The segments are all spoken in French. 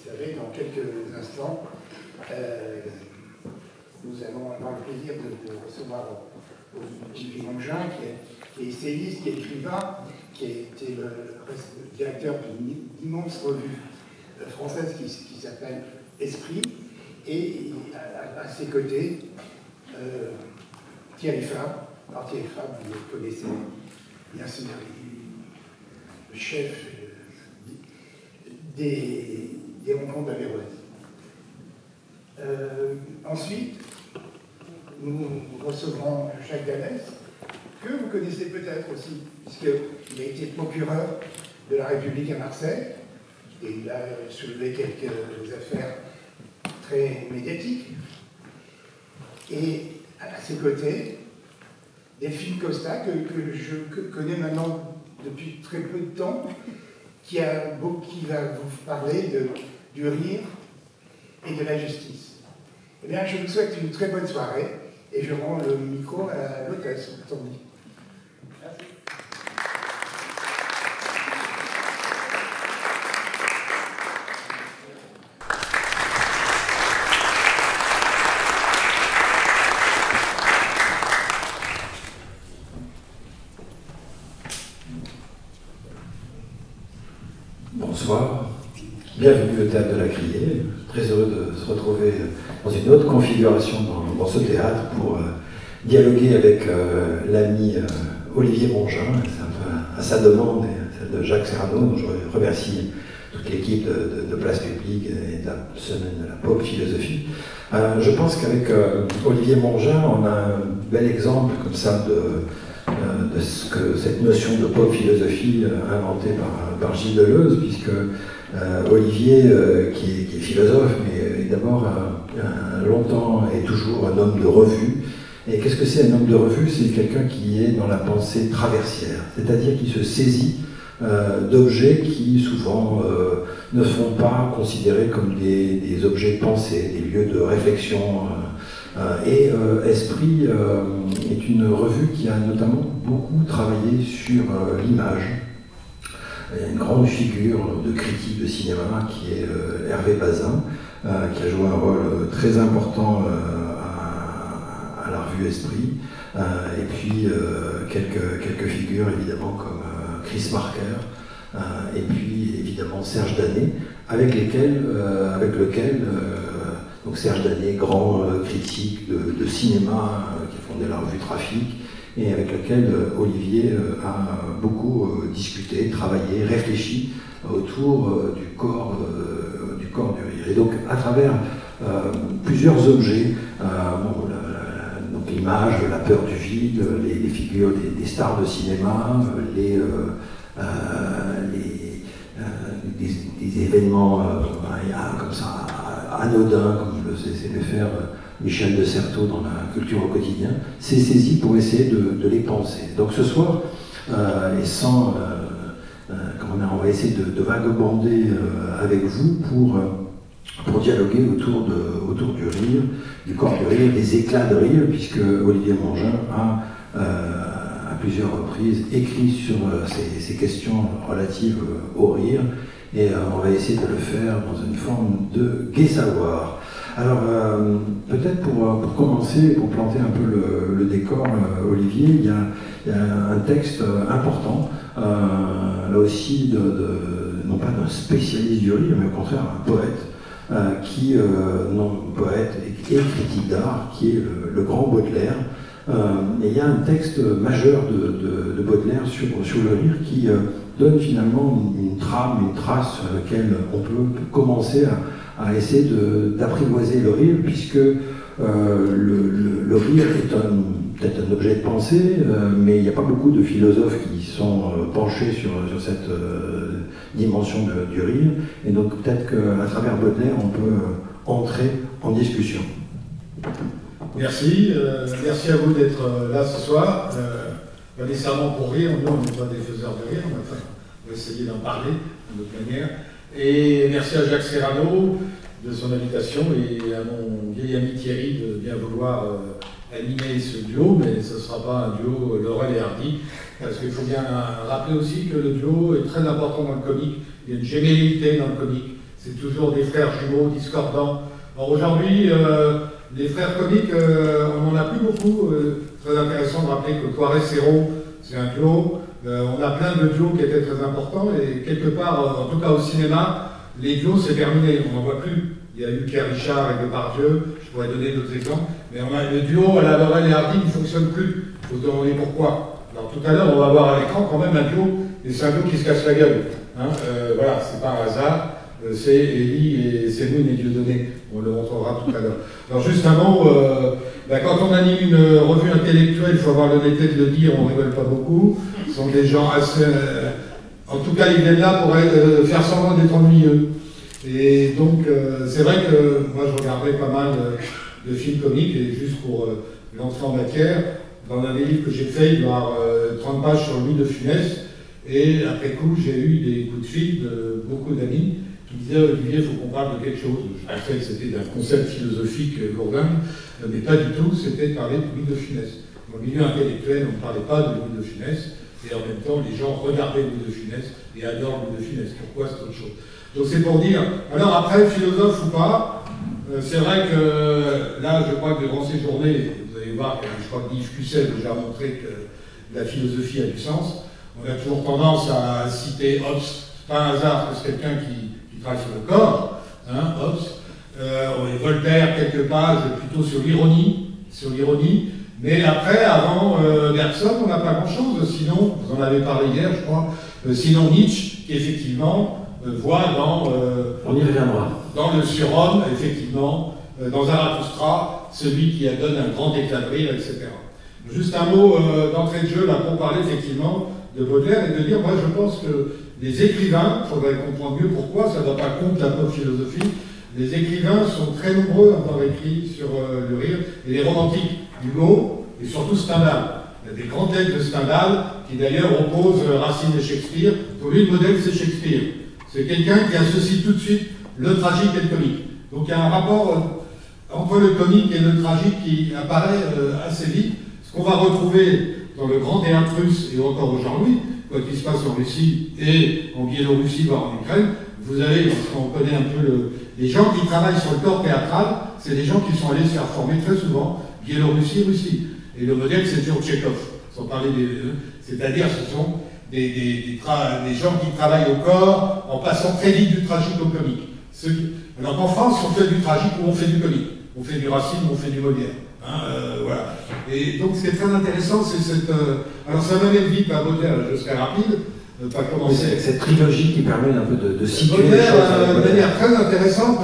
savez, dans quelques instants, nous allons avoir le plaisir de recevoir Olivier Mongin, qui est essayiste, qui est écrivain, qui a été le directeur d'une immense revue française qui s'appelle Esprit, et à ses côtés, Thierry Fabre. Alors Thierry Fabre, vous le connaissez bien sûr, le chef des rencontres d'Averroès. Ensuite, nous recevrons Jacques Danès, que vous connaissez peut-être aussi, puisqu'il a été procureur de la République à Marseille, et il a soulevé quelques affaires très médiatiques. Et à ses côtés, Delphine Costa, que je connais maintenant depuis très peu de temps, qui va vous parler du rire et de la justice. Eh bien, je vous souhaite une très bonne soirée et je rends le micro à l'hôtesse, Tanguy. Merci. Bonsoir, bienvenue au Théâtre de la Criée. Très heureux de se retrouver dans une autre configuration dans ce théâtre pour dialoguer avec l'ami Olivier Mongin. C'est un peu à sa demande et celle de Jacques Serrano, dont je remercie toute l'équipe de Place Publique et de la semaine de la pop philosophie. Je pense qu'avec Olivier Mongin, on a un bel exemple comme ça de ce que cette notion de pop philosophie inventée par Gilles Deleuze, puisque Olivier, qui est philosophe, mais est d'abord longtemps et toujours un homme de revue. Et qu'est-ce que c'est un homme de revue? C'est quelqu'un qui est dans la pensée traversière, c'est-à-dire qui se saisit d'objets qui souvent ne sont pas considérés comme des objets de pensée, des lieux de réflexion. Esprit est une revue qui a notamment beaucoup travaillé sur l'image. Il y a une grande figure de critique de cinéma qui est Hervé Bazin, qui a joué un rôle très important à la revue Esprit, et puis quelques figures évidemment comme Chris Marker, et puis évidemment Serge Danet, avec lequel donc Serge Danet, grand critique de cinéma, qui a fondé la revue Trafic, et avec lequel Olivier a beaucoup discuté, travaillé, réfléchi autour du corps du rire. Et donc à travers plusieurs objets, donc l'image, la peur du vide, les figures des stars de cinéma, des événements comme ça anodins, comme je le sais le faire Michel de Certeau dans la culture au quotidien, s'est saisi pour essayer de les penser. Donc ce soir, et sans, on va essayer de vagabonder avec vous pour dialoguer autour du rire, du corps du rire, des éclats de rire, puisque Olivier Mongin a à plusieurs reprises écrit sur ces questions relatives au rire, et on va essayer de le faire dans une forme de gai savoir. Alors, peut-être pour commencer, pour planter un peu le décor, Olivier, il y a un texte important, là aussi, non pas d'un spécialiste du rire, mais au contraire un poète, poète et critique d'art, qui est le grand Baudelaire. Et il y a un texte majeur de Baudelaire sur le rire qui donne finalement une trame, une trace sur laquelle on peut commencer à essayer d'apprivoiser le rire, puisque le rire est peut-être un objet de pensée, mais il n'y a pas beaucoup de philosophes qui sont penchés sur cette dimension du rire, et donc peut-être qu'à travers Baudelaire, on peut entrer en discussion. Merci, merci à vous d'être là ce soir. Pas nécessairement pour rire, nous on n'est pas des faiseurs de rire, mais enfin, on va essayer d'en parler de notre manière. Et merci à Jacques Serrano de son invitation et à mon vieil ami Thierry de bien vouloir animer ce duo, mais ce ne sera pas un duo Laurel et Hardy, parce qu'il faut bien rappeler aussi que le duo est très important dans le comique. Il y a une gémellité dans le comique. c'est toujours des frères jumeaux discordants. Alors aujourd'hui, les frères comiques, on n'en a plus beaucoup. Très intéressant de rappeler que Poiré-Serrault, c'est un duo. On a plein de duos qui étaient très importants et quelque part, en tout cas au cinéma, les duos c'est terminé, on n'en voit plus. Il y a eu Pierre Richard et Depardieu, je pourrais donner d'autres exemples, mais le duo à la Laurel et Hardy ne fonctionne plus. Il faut se demander pourquoi. Alors tout à l'heure, on va voir à l'écran quand même un duo, et c'est un duo qui se casse la gueule. Hein, voilà, c'est pas un hasard. C'est Élie et Sémoun et Dieudonné. On le montrera tout à l'heure. Alors juste un mot, quand on anime une revue intellectuelle, il faut avoir l'honnêteté de le dire, on ne rigole pas beaucoup. Ce sont des gens assez... en tout cas, ils viennent là pour faire semblant d'être ennuyeux. Et donc, c'est vrai que moi, je regardais pas mal de films comiques, et juste pour l'entrée en matière, dans un des livres que j'ai fait, il doit y avoir 30 pages sur Louis de Funès, et après coup, j'ai eu des coups de fil de beaucoup d'amis qui disaient « Olivier, il faut qu'on parle de quelque chose ». Je pensais que c'était d'un concept philosophique lourdin, mais pas du tout, c'était de parler de Louis de Funès. Dans le milieu intellectuel, on ne parlait pas de Louis de Funès, et en même temps, les gens regardaient Louis de Funès et adorent Louis de Funès. Pourquoi c'est autre chose? Donc c'est pour dire, alors après, philosophe ou pas, c'est vrai que là, je crois que durant ces journées, vous allez voir que je crois que Yves Cussel a déjà montré que la philosophie a du sens. On a toujours tendance à citer Hobbes, c'est pas un hasard que c'est quelqu'un qui travaille sur le corps, hein, Hobbes. Et Voltaire, quelques pages plutôt sur l'ironie, mais après, avant Bergson, on n'a pas grand-chose, sinon, vous en avez parlé hier, je crois, sinon Nietzsche, qui effectivement voit on y reviendra. Dans le surhomme, effectivement, dans Zarathustra, celui qui donne un grand éclat de rire, etc. Juste un mot d'entrée de jeu, là, pour parler effectivement de Baudelaire et de dire, moi je pense que les écrivains, il faudrait comprendre mieux pourquoi, ça ne va pas contre la pop philosophie, les écrivains sont très nombreux à avoir écrit sur le rire, et les romantiques, Hugo, et surtout Stendhal. Il y a des grands textes de Stendhal qui d'ailleurs opposent Racine et Shakespeare. Pour lui, le modèle, c'est Shakespeare. C'est quelqu'un qui associe tout de suite le tragique et le comique. Donc il y a un rapport entre le comique et le tragique qui apparaît assez vite. Ce qu'on va retrouver dans le Grand Théâtre russe et encore aujourd'hui, quoi qu'il se passe en Russie et en Biélorussie, voire en Ukraine, vous avez, parce qu'on connaît un peu les gens qui travaillent sur le corps théâtral, c'est des gens qui sont allés se faire former très souvent, Biélorussie, Russie. Et le modèle, c'est toujours Tchekhov, sans parler des... c'est-à-dire, ce sont des gens qui travaillent au corps en passant très vite du tragique au comique. Alors qu'en France, on fait du tragique ou on fait du comique. On fait du Racine ou on fait du Molière. Hein, voilà. Et donc, ce qui est très intéressant, c'est cette... alors, ça m'amène vite à Baudelaire, je serai rapide, pas commencer. Cette trilogie qui permet un peu de situer les Baudelaire, choses. de manière très intéressante,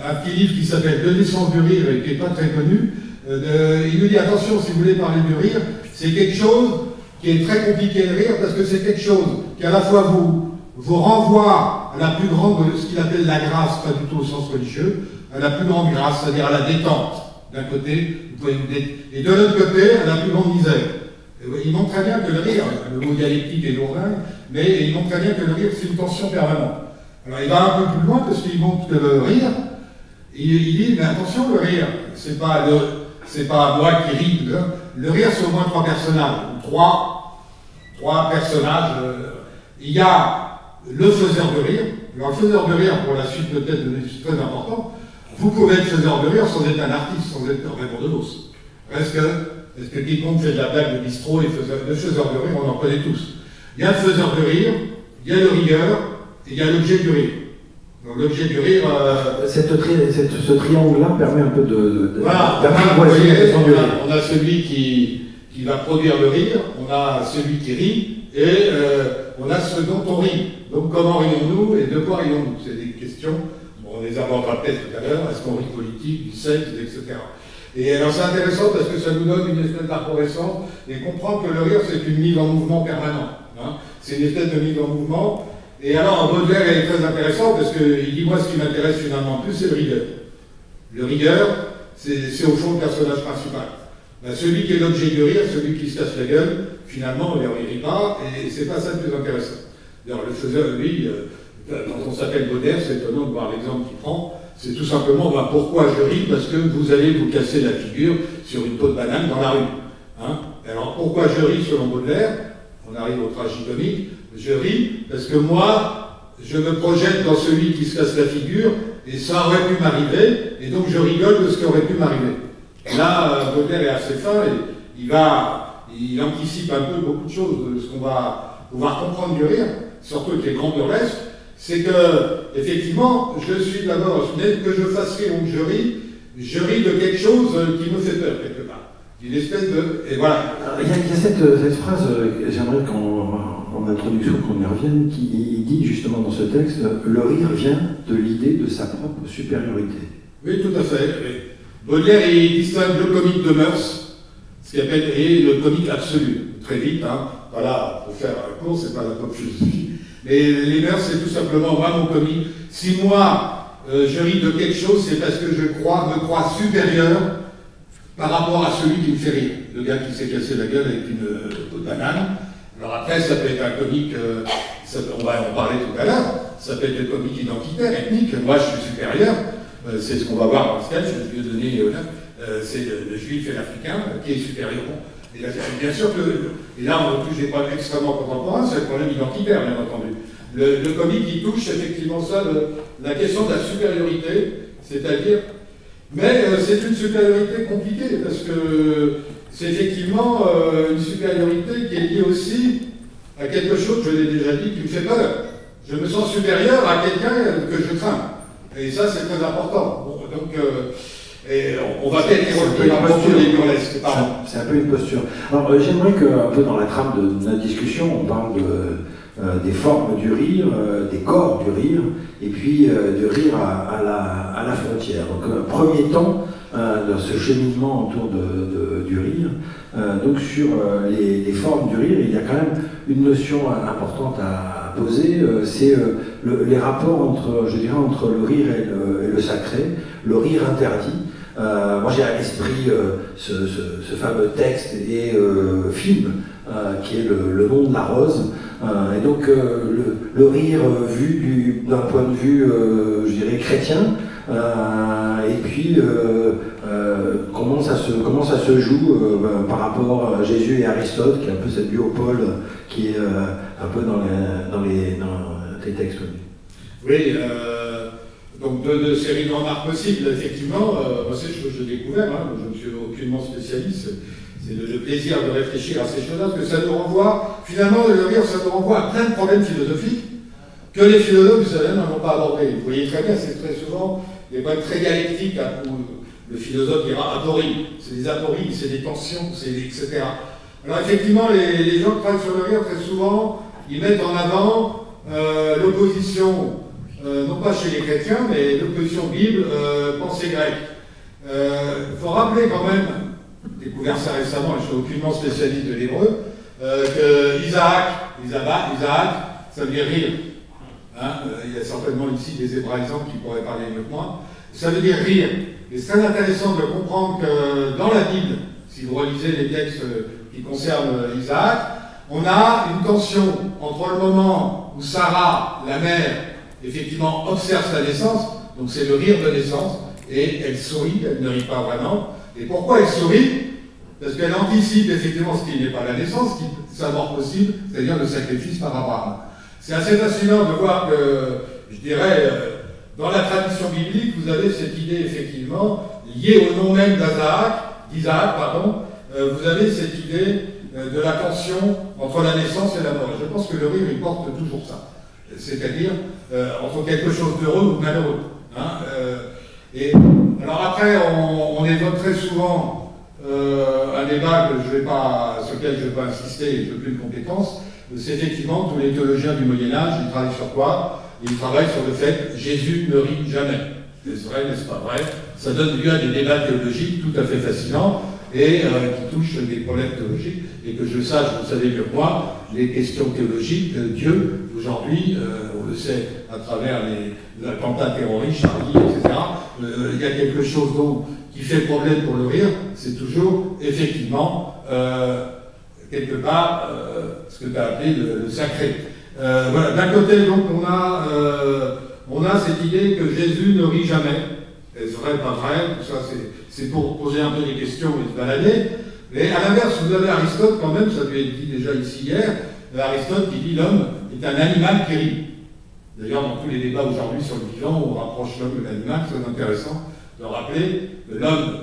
un petit livre qui s'appelle De l'essence du rire et qui n'est pas très connu, il nous dit, attention, si vous voulez parler du rire, c'est quelque chose qui est très compliqué de rire, parce que c'est quelque chose qui à la fois vous renvoie à la plus grande, ce qu'il appelle la grâce, pas du tout au sens religieux, à la plus grande grâce, c'est-à-dire à la détente. D'un côté, vous pouvez vous détendre, et de l'autre côté, à la plus grande misère. Il montre très bien que le rire, le mot dialectique est lourdin, mais il montre très bien que le rire, c'est une tension permanente. Alors il va un peu plus loin, parce qu'il montre que le rire, il dit, mais attention, le rire, c'est pas moi qui ris, le rire, c'est au moins trois personnages, trois personnages. Il y a le faiseur de rire. Alors, le faiseur de rire, pour la suite peut-être, c'est très important. Vous pouvez être faiseur de rire sans être un artiste, sans être Raymond DeVos. Est-ce que quiconque fait de la blague de bistrot et le faiseur de rire, on en connaît tous. Il y a le faiseur de rire, il y a le rieur, et il y a l'objet du rire. Donc l'objet du rire... Ce triangle-là permet un peu d'apprivoiser la question du rire. On a celui qui va produire le rire, on a celui qui rit, et on a ce dont on rit. Donc comment rions-nous et de quoi rions-nous? C'est des questions, on les abordera peut-être tout à l'heure, est-ce qu'on rit politique, du sexe, etc. Et alors c'est intéressant parce que ça nous donne une espèce d'arborescence et comprendre que le rire c'est une mise en mouvement permanent. Hein. C'est une espèce de mise en mouvement. Et alors Baudelaire est très intéressant parce qu'il dit moi ce qui m'intéresse finalement plus c'est le rigueur. Le rigueur, c'est au fond le personnage principal. Ben, celui qui est l'objet du rire, celui qui se casse la gueule, finalement on ne rit pas et c'est pas ça le plus intéressant. D'ailleurs le faiseur, lui, quand on s'appelle Baudelaire, c'est étonnant de voir l'exemple qu'il prend. C'est tout simplement ben, pourquoi je ris, parce que vous allez vous casser la figure sur une peau de banane dans la rue. Hein. Alors pourquoi je ris selon Baudelaire? On arrive au tragicomique. Je ris parce que moi, je me projette dans celui qui se casse la figure, et ça aurait pu m'arriver, et donc je rigole de ce qui aurait pu m'arriver. Là, Baudelaire est assez fin, et il anticipe un peu beaucoup de choses de ce qu'on va pouvoir comprendre du rire, surtout avec les grands burlesques. C'est que, effectivement, je suis d'abord, que je fasse rire ou que je ris de quelque chose qui me fait peur, quelque part. Une espèce de... Et voilà. Il y a cette phrase, j'aimerais qu'en introduction qu'on y revienne, qui dit justement dans ce texte, le rire vient de l'idée de sa propre supériorité. Oui, tout à fait. Baudelaire, il distingue le comique de mœurs, ce qu'il appelle, et le comique absolu. Très vite, hein. Voilà, pour faire un cours, c'est pas la pop philosophie. Mais les mœurs, c'est tout simplement, moi, mon comique. Si moi, je ris de quelque chose, c'est parce que je me crois supérieur par rapport à celui qui me fait rire. Le gars qui s'est cassé la gueule avec une peau de banane. Alors après, ça peut être un comique, on va en parler tout à l'heure, ça peut être un comique identitaire, ethnique. Moi, je suis supérieur. C'est ce qu'on va voir dans le sketch, je vais donner, c'est le juif et l'africain qui est supérieur. Et là, bien sûr que, et là on touche des problèmes extrêmement contemporains, c'est le problème identitaire, bien entendu. Le comique, il touche effectivement ça, la question de la supériorité, c'est-à-dire, mais c'est une supériorité compliquée, parce que c'est effectivement une supériorité qui est liée aussi à quelque chose, je l'ai déjà dit, qui me fait peur. Je me sens supérieur à quelqu'un que je crains. Et ça, c'est très important. Bon, donc, et on va peut-être évoquer la posture des burlesques. C'est un peu une posture. Alors, j'aimerais qu'un peu dans la trame de notre discussion, on parle des formes du rire, des corps du rire, et puis du rire à la frontière. Donc, premier temps dans ce cheminement autour du rire. Donc, sur les formes du rire, il y a quand même une notion importante à poser, c'est les rapports entre le rire et le sacré, le rire interdit. Moi j'ai à l'esprit ce fameux texte et film qui est le nom de la rose, et donc le rire vu d'un point de vue, je dirais, chrétien, et puis comment ça se joue par rapport à Jésus et Aristote, qui est un peu cette duopole qui est un peu dans tes textes. Oui, donc deux séries de remarques possibles, effectivement. Moi, c'est ce que j'ai découvert, hein, je ne suis aucunement spécialiste, c'est le plaisir de réfléchir à ces choses-là, parce que ça nous renvoie, finalement, le rire, ça nous renvoie à plein de problèmes philosophiques que les philosophes, vous savez, n'ont pas abordés. Vous voyez très bien, c'est très souvent des problèmes très dialectiques, hein, où le philosophe dira aporie, c'est des apories, c'est des tensions, etc. Alors effectivement, les gens qui travaillent sur le rire, très souvent, ils mettent en avant l'opposition, non pas chez les chrétiens, mais l'opposition Bible, pensée grecque. Il faut rappeler quand même, j'ai découvert ça récemment, je ne suis aucunement spécialiste de l'hébreu, que Isaac, ça veut dire rire. Hein, il y a certainement ici des hébraïsants qui pourraient parler mieux que moi. Ça veut dire rire. Et c'est très intéressant de comprendre que dans la Bible, si vous relisez les textes qui concernent Isaac, on a une tension entre le moment où Sarah, la mère, effectivement observe sa naissance, donc c'est le rire de naissance, et elle sourit, elle ne rit pas vraiment. Et pourquoi elle sourit? Parce qu'elle anticipe effectivement ce qui n'est pas la naissance, sa mort possible, c'est-à-dire le sacrifice par Abraham. C'est assez fascinant de voir que, je dirais, dans la tradition biblique, vous avez cette idée effectivement, liée au nom même d'Isaac, vous avez cette idée de la tension entre la naissance et la mort. Je pense que le rire, il porte toujours ça. C'est-à-dire entre quelque chose d'heureux ou malheureux. Hein, et alors après, on évoque très souvent un débat sur lequel je ne vais pas insister, et je n'ai plus de compétences. C'est effectivement tous les théologiens du Moyen-Âge, ils travaillent sur quoi? Ils travaillent sur le fait que Jésus ne rit jamais. Est-ce vrai, n'est-ce pas vrai? Ça donne lieu à des débats théologiques tout à fait fascinants et qui touchent des problèmes théologiques. Et que je sache, vous savez mieux que moi, les questions théologiques, Dieu, aujourd'hui, on le sait à travers les attentats terroristes, Charlie, etc., il y a quelque chose donc qui fait problème pour le rire, c'est toujours effectivement quelque part ce que tu as appelé le sacré. Voilà. D'un côté, donc, on a cette idée que Jésus ne rit jamais. Est-ce vrai, pas vrai? Tout ça, c'est pour poser un peu des questions et se balader. Mais à l'inverse, vous avez Aristote, quand même, ça lui a été dit déjà ici hier, Aristote qui dit l'homme est un animal qui rit. D'ailleurs, dans tous les débats aujourd'hui sur le vivant, on rapproche l'homme de l'animal, c'est intéressant de rappeler que l'homme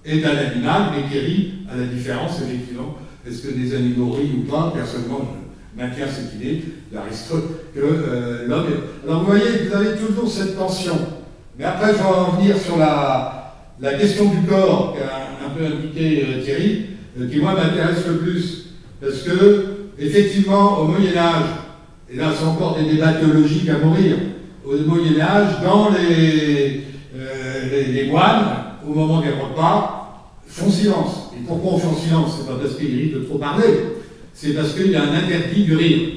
est un animal, mais qui rit à la différence, effectivement. Est-ce que des animaux rient ou pas? Personnellement, je maintiens cette idée d'Aristote que l'homme est... Alors vous voyez, vous avez toujours cette tension. Mais après, je vais en venir sur la question du corps, qu'a un peu indiqué Thierry, qui moi m'intéresse le plus. Parce que, effectivement, au Moyen-Âge, et là c'est encore des débats théologiques à mourir, au Moyen-Âge, dans les moines, au moment des repas, font silence. Et pourquoi on fait silence? C'est pas parce qu'ils risquent de trop parler, c'est parce qu'il y a un interdit du rire.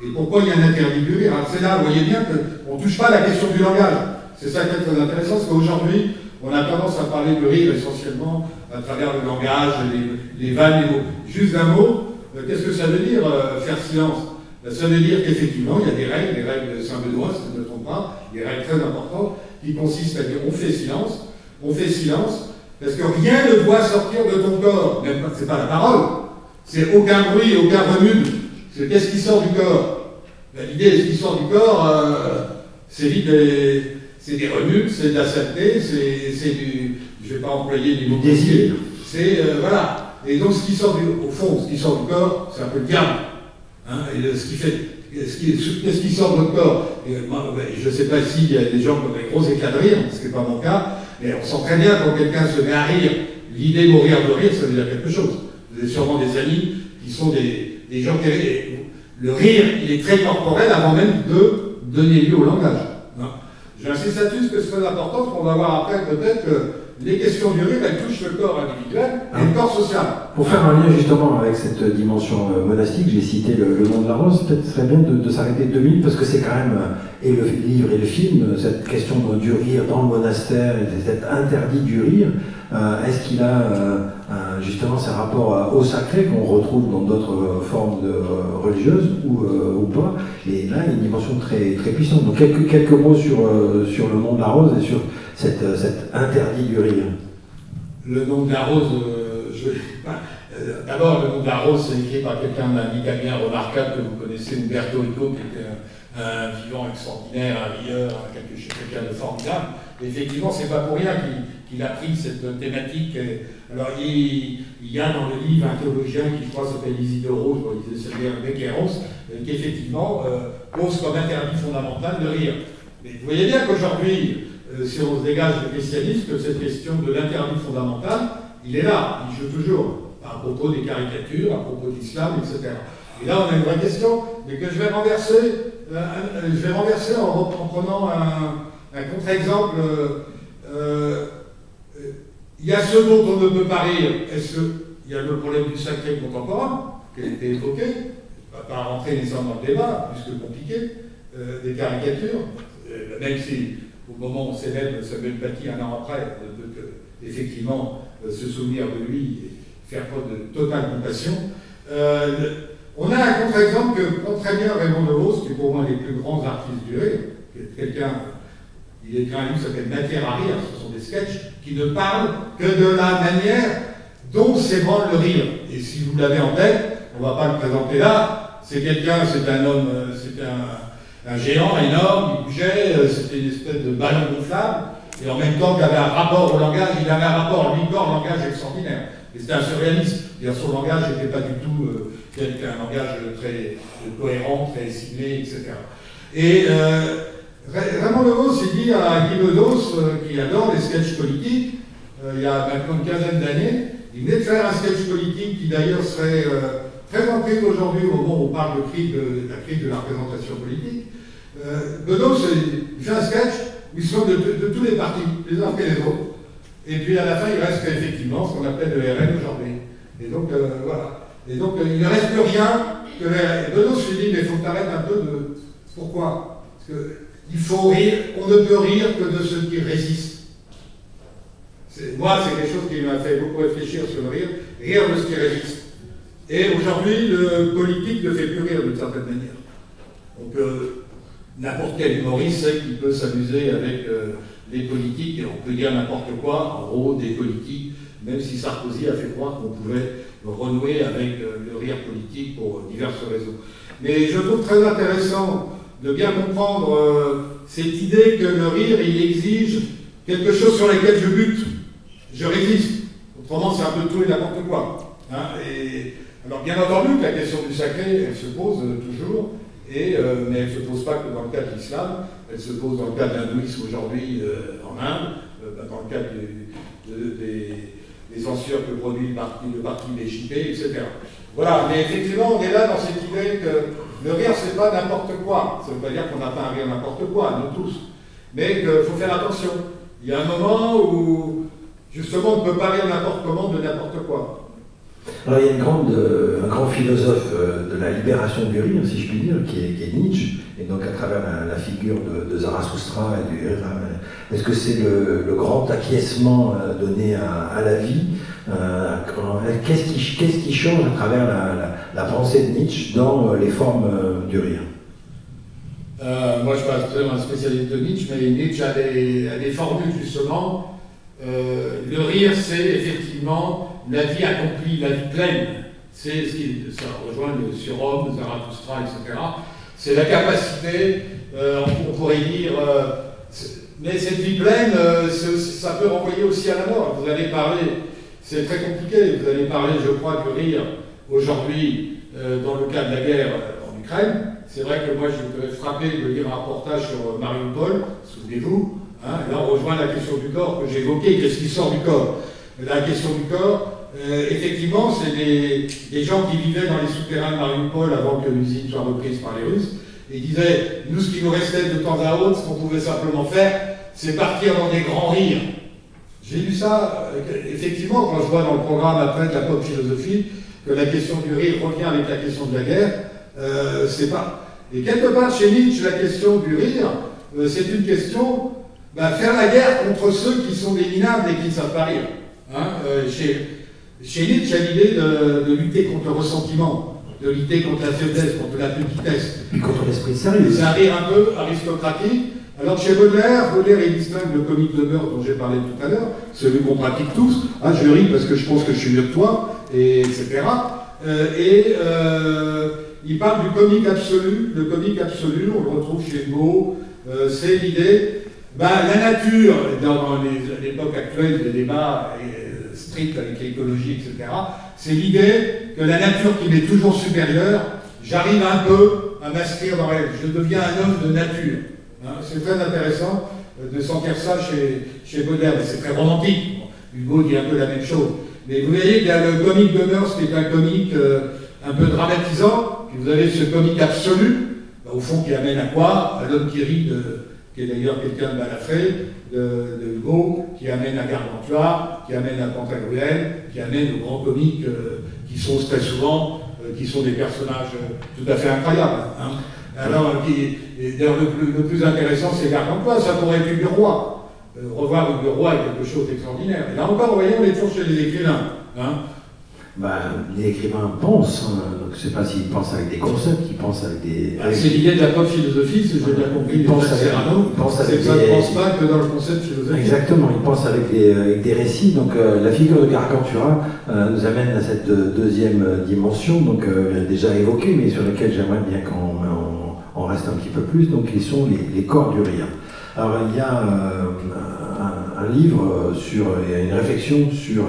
Et pourquoi il y a un interdit du rire? Alors c'est là, vous voyez bien qu'on ne touche pas à la question du langage. C'est ça qui est très intéressant, parce qu'aujourd'hui, on a tendance à parler de rire essentiellement à travers le langage, les vannes, les mots. Juste un mot, qu'est-ce que ça veut dire faire silence? Ça veut dire qu'effectivement, il y a des règles de Saint-Benoît, si je ne me trompe pas, des règles très importantes, qui consistent à dire on fait silence, parce que rien ne doit sortir de ton corps. C'est pas la parole, c'est aucun bruit, aucun remue. C'est qu'est-ce qui sort du corps? L'idée, ce qui sort du corps, c'est vite c'est des remues, c'est de la saleté, c'est du... Je ne vais pas employer des mots désir. C'est... voilà. Et donc, ce qui sort du corps, c'est un peu le diable. Hein, et ce qui fait... Qu'est-ce qui sort de notre corps? Et moi, je ne sais pas s'il y a des gens qui ont des gros éclats de rire, ce qui n'est pas mon cas, mais on sent très bien quand quelqu'un se met à rire, l'idée mourir de rire, ça veut dire quelque chose. Vous avez sûrement des amis qui sont des gens qui... Le rire, il est très corporel avant même de donner lieu au langage. Hein. J'insiste là-dessus parce que c'est très important, parce qu'on va voir après peut-être que les questions du rire, elles touchent le corps individuel et le corps social. Pour faire un lien justement avec cette dimension monastique, j'ai cité le nom de la rose, peut-être serait bien de s'arrêter 2 minutes, parce que c'est quand même, et le livre et le film, cette question du rire dans le monastère, et cet interdit du rire, est-ce qu'il a justement ces rapports au sacré qu'on retrouve dans d'autres formes religieuses ou pas? Et là, il y a une dimension très, très puissante. Donc quelques mots sur le nom de la rose et sur cet interdit du rire. Le nom de la rose, d'abord, le nom de la rose, c'est écrit par quelqu'un d'un italien remarquable que vous connaissez, Umberto Eco, qui était un vivant extraordinaire, un rieur, quelqu'un de formidable. Et effectivement, c'est pas pour rien qu'il a pris cette thématique. Alors, il y a dans le livre un théologien qui, je crois, s'appelle Isidoro, je crois qu'il s'appelle Becqueros, qui effectivement pose comme interdit fondamental le rire. Mais vous voyez bien qu'aujourd'hui, si on se dégage du christianisme, que cette question de l'interdit fondamental, il est là, il joue toujours, à propos des caricatures, à propos de l'islam, etc. Et là, on a une vraie question, mais que je vais renverser en prenant un contre-exemple. Il y a ce dont on ne peut pas rire. Est-ce qu'il y a le problème du sacré contemporain, qui a été évoqué? Je ne vais pas rentrer nécessairement dans le débat, plus que compliqué, des caricatures, même si au moment où on célèbre Samuel Paty un an après, effectivement, se souvenir de lui et faire preuve de totale compassion. On a un contre-exemple que prend très bien Raymond DeVos, qui est pour moi les plus grands artistes du rire, il écrit un livre qui s'appelle Matière à rire, ce sont des sketchs qui ne parlent que de la manière dont s'ébranle le rire. Et si vous l'avez en tête, on ne va pas le présenter là, c'est un homme, c'est un géant énorme, il bougeait, c'était une espèce de ballon gonflable, et en même temps qu'il avait un rapport au langage, il avait un rapport lui-corps au langage extraordinaire. Et c'était un surréaliste. Son langage n'était pas du tout un langage très cohérent, très ciblé, etc. Et Raymond DeVos s'est dit à Guy Bedos, qui adore les sketchs politiques, il y a maintenant une quinzaine d'années, il venait de faire un sketch politique qui d'ailleurs serait très en crise aujourd'hui au moment où on parle de la crise de la représentation politique. Bedos fait un sketch où ils sont de tous les partis, les uns après les autres. Et puis à la fin, il reste effectivement ce qu'on appelle le RN aujourd'hui. Et donc, voilà. Et donc, il ne reste plus rien que le RN. Et Bedos se dit, mais il faut que tu arrêtes un peu de... Pourquoi? Parce qu'il faut rire, on ne peut rire que de ceux qui résistent. Moi, c'est quelque chose qui m'a fait beaucoup réfléchir sur le rire de ceux qui résistent. Et aujourd'hui, le politique ne fait plus rire d'une certaine manière. Donc, n'importe quel humoriste sait qu'il peut s'amuser avec les politiques, et on peut dire n'importe quoi, en gros, des politiques, même si Sarkozy a fait croire qu'on pouvait renouer avec le rire politique pour diverses raisons. Mais je trouve très intéressant de bien comprendre cette idée que le rire, il exige quelque chose sur lequel je bute, je résiste. Autrement, c'est un peu tout et n'importe quoi. Hein. Et, alors, bien entendu, la question du sacré, elle se pose toujours, mais elle ne se pose pas que dans le cas de l'islam, elle se pose dans le cas de l'hindouisme aujourd'hui en Inde, dans le cas des censures que produit le parti BJP, etc. Voilà, mais effectivement, on est là dans cette idée que le rire, c'est pas n'importe quoi. Ça ne veut pas dire qu'on n'a pas un rire n'importe quoi, nous tous. Mais qu'il faut faire attention. Il y a un moment où, justement, on ne peut pas rire n'importe comment de n'importe quoi. Alors, il y a un grand philosophe de la libération du rire, si je puis dire, qui est Nietzsche, et donc à travers la figure de Zarathustra et du rire, est-ce que c'est le grand acquiescement donné à la vie? Qu'est-ce qui change à travers la pensée de Nietzsche dans les formes du rire? Moi, je ne suis pas un spécialiste de Nietzsche, mais Nietzsche a des formules, justement. Le rire, c'est effectivement la vie accomplie, la vie pleine. Ça rejoint le surhomme, Zarathustra, etc. C'est la capacité, on pourrait dire, mais cette vie pleine, ça peut renvoyer aussi à la mort. Vous allez parler, c'est très compliqué, vous allez parler, je crois, du rire aujourd'hui dans le cas de la guerre en Ukraine. C'est vrai que moi, je me frappé de lire un reportage sur Mariupol, souvenez-vous. Hein, là, on rejoint la question du corps que j'évoquais, qu'est-ce qui sort du corps? La question du corps, effectivement, c'est des gens qui vivaient dans les souterrains de Mariupol avant que l'usine soit reprise par les Russes, et ils disaient, nous, ce qui nous restait de temps à autre, ce qu'on pouvait simplement faire, c'est partir dans des grands rires. J'ai lu ça, effectivement, quand je vois dans le programme après de la pop philosophie, que la question du rire revient avec la question de la guerre, c'est pas... Et quelque part, chez Nietzsche, la question du rire, c'est une question... faire la guerre contre ceux qui sont des minables et qui ne savent pas rire. Hein, chez Nietzsche, il y a l'idée de lutter contre le ressentiment, de lutter contre la faiblesse, contre la petitesse. Puis contre l'esprit sérieux. C'est un rire un peu aristocratique. Alors chez Baudelaire, il distingue le comique de meurtre dont j'ai parlé tout à l'heure, celui qu'on pratique tous. Ah, je ris parce que je pense que je suis mieux que toi, etc. Il parle du comique absolu. Le comique absolu, on le retrouve chez Hugo. C'est l'idée... la nature, dans l'époque actuelle des débats stricts avec l'écologie, etc., c'est l'idée que la nature qui m'est toujours supérieure, j'arrive un peu à m'inscrire dans elle. Je deviens un homme de nature. Hein, c'est très intéressant de sentir ça chez Baudelaire, mais c'est très romantique. Hugo dit un peu la même chose. Mais vous voyez qu'il y a le comique de Meurs qui est un comique un peu dramatisant, puis vous avez ce comique absolu, au fond qui amène à quoi? À l'homme qui rit qui est d'ailleurs quelqu'un de Balafré, de Hugo, qui amène à Gargantua, qui amène à Pantagruel, qui amène aux grands comiques qui sont très souvent, qui sont des personnages tout à fait incroyables. Hein. Alors, d'ailleurs, le plus intéressant, c'est Gargantua, ça pourrait être le roi. Revoir le roi est quelque chose d'extraordinaire. Et là encore, vous voyez, on est toujours chez les écrivains. Hein. Les écrivains pensent, donc je ne sais pas s'ils pensent avec des concepts, ils pensent avec des... c'est l'idée de la pop philosophie, si j'ai bien compris, ils pensent avec, c'est que ça ne pense pas que dans le concept philosophique. Exactement, ils pensent avec des récits, donc la figure de Gargantua nous amène à cette deuxième dimension, donc déjà évoquée, mais sur laquelle j'aimerais bien qu'on reste un petit peu plus, donc ils sont les corps du rire. Alors il y a un livre il y a une réflexion sur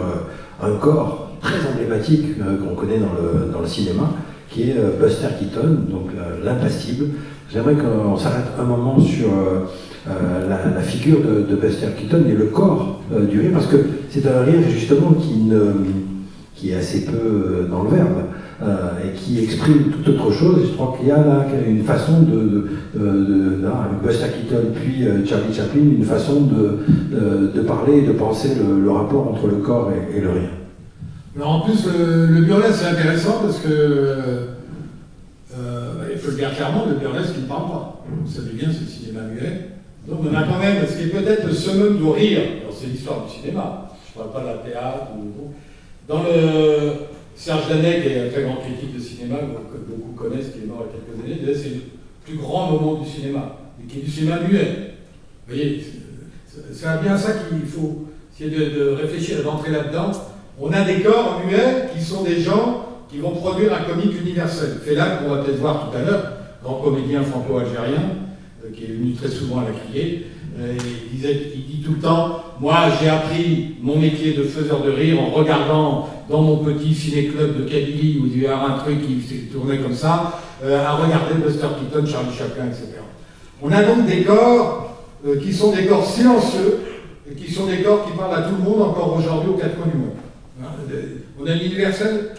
un corps très emblématique qu'on connaît dans le cinéma, qui est Buster Keaton, donc l'impassible. J'aimerais qu'on s'arrête un moment sur la figure de Buster Keaton et le corps du rire, parce que c'est un rire justement qui est assez peu dans le verbe, et qui exprime tout autre chose. Je crois qu'il y a là une façon avec Buster Keaton puis Charlie Chaplin, une façon de parler et de penser le rapport entre le corps et le rire. Alors en plus, le burlesque, c'est intéressant parce que, il faut le dire clairement, le burlesque, il ne parle pas. Vous savez bien, c'est le cinéma muet. Donc on a quand même, ce qui est peut-être le summum du rire, alors c'est l'histoire du cinéma, je ne parle pas de la théâtre, dans le Serge Danet, qui est un très grand critique de cinéma, que beaucoup connaissent, qui est mort il y a quelques années, c'est le plus grand moment du cinéma, et qui est du cinéma muet. Vous voyez, c'est bien ça qu'il faut essayer de réfléchir et d'entrer là-dedans. On a des corps muets qui sont des gens qui vont produire un comique universel. Félac, qu'on va peut-être voir tout à l'heure, grand comédien franco-algérien, qui est venu très souvent à la Criée. Il dit tout le temps, moi j'ai appris mon métier de faiseur de rire en regardant dans mon petit ciné-club de Kabylie où il y a un truc qui s'est tourné comme ça, à regarder Buster Keaton, Charlie Chaplin, etc. On a donc des corps qui sont des corps silencieux, et qui sont des corps qui parlent à tout le monde encore aujourd'hui aux quatre coins du monde. On a l'universel,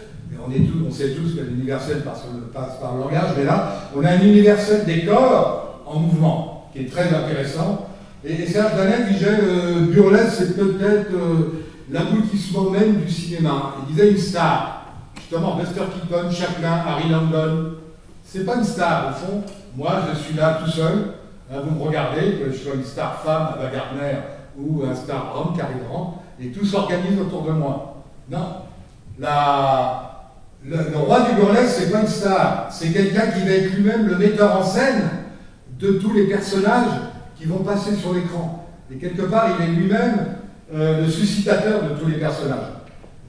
on sait tous que l'universel passe par le langage, mais là, on a un universel des corps en mouvement, qui est très intéressant. Et Serge Danet disait burlesque, c'est peut-être l'aboutissement même du cinéma. Il disait une star, justement Buster Keaton, Chaplin, Harry Langdon. C'est pas une star, au fond. Moi, je suis là tout seul. Hein, vous me regardez, que je sois une star femme, Ava Gardner, ou un star homme, Cary Grant, et tout s'organise autour de moi. Non. Le roi du burlesque, c'est pas une star. C'est quelqu'un qui va être lui-même le metteur en scène de tous les personnages qui vont passer sur l'écran. Et quelque part, il est lui-même le suscitateur de tous les personnages.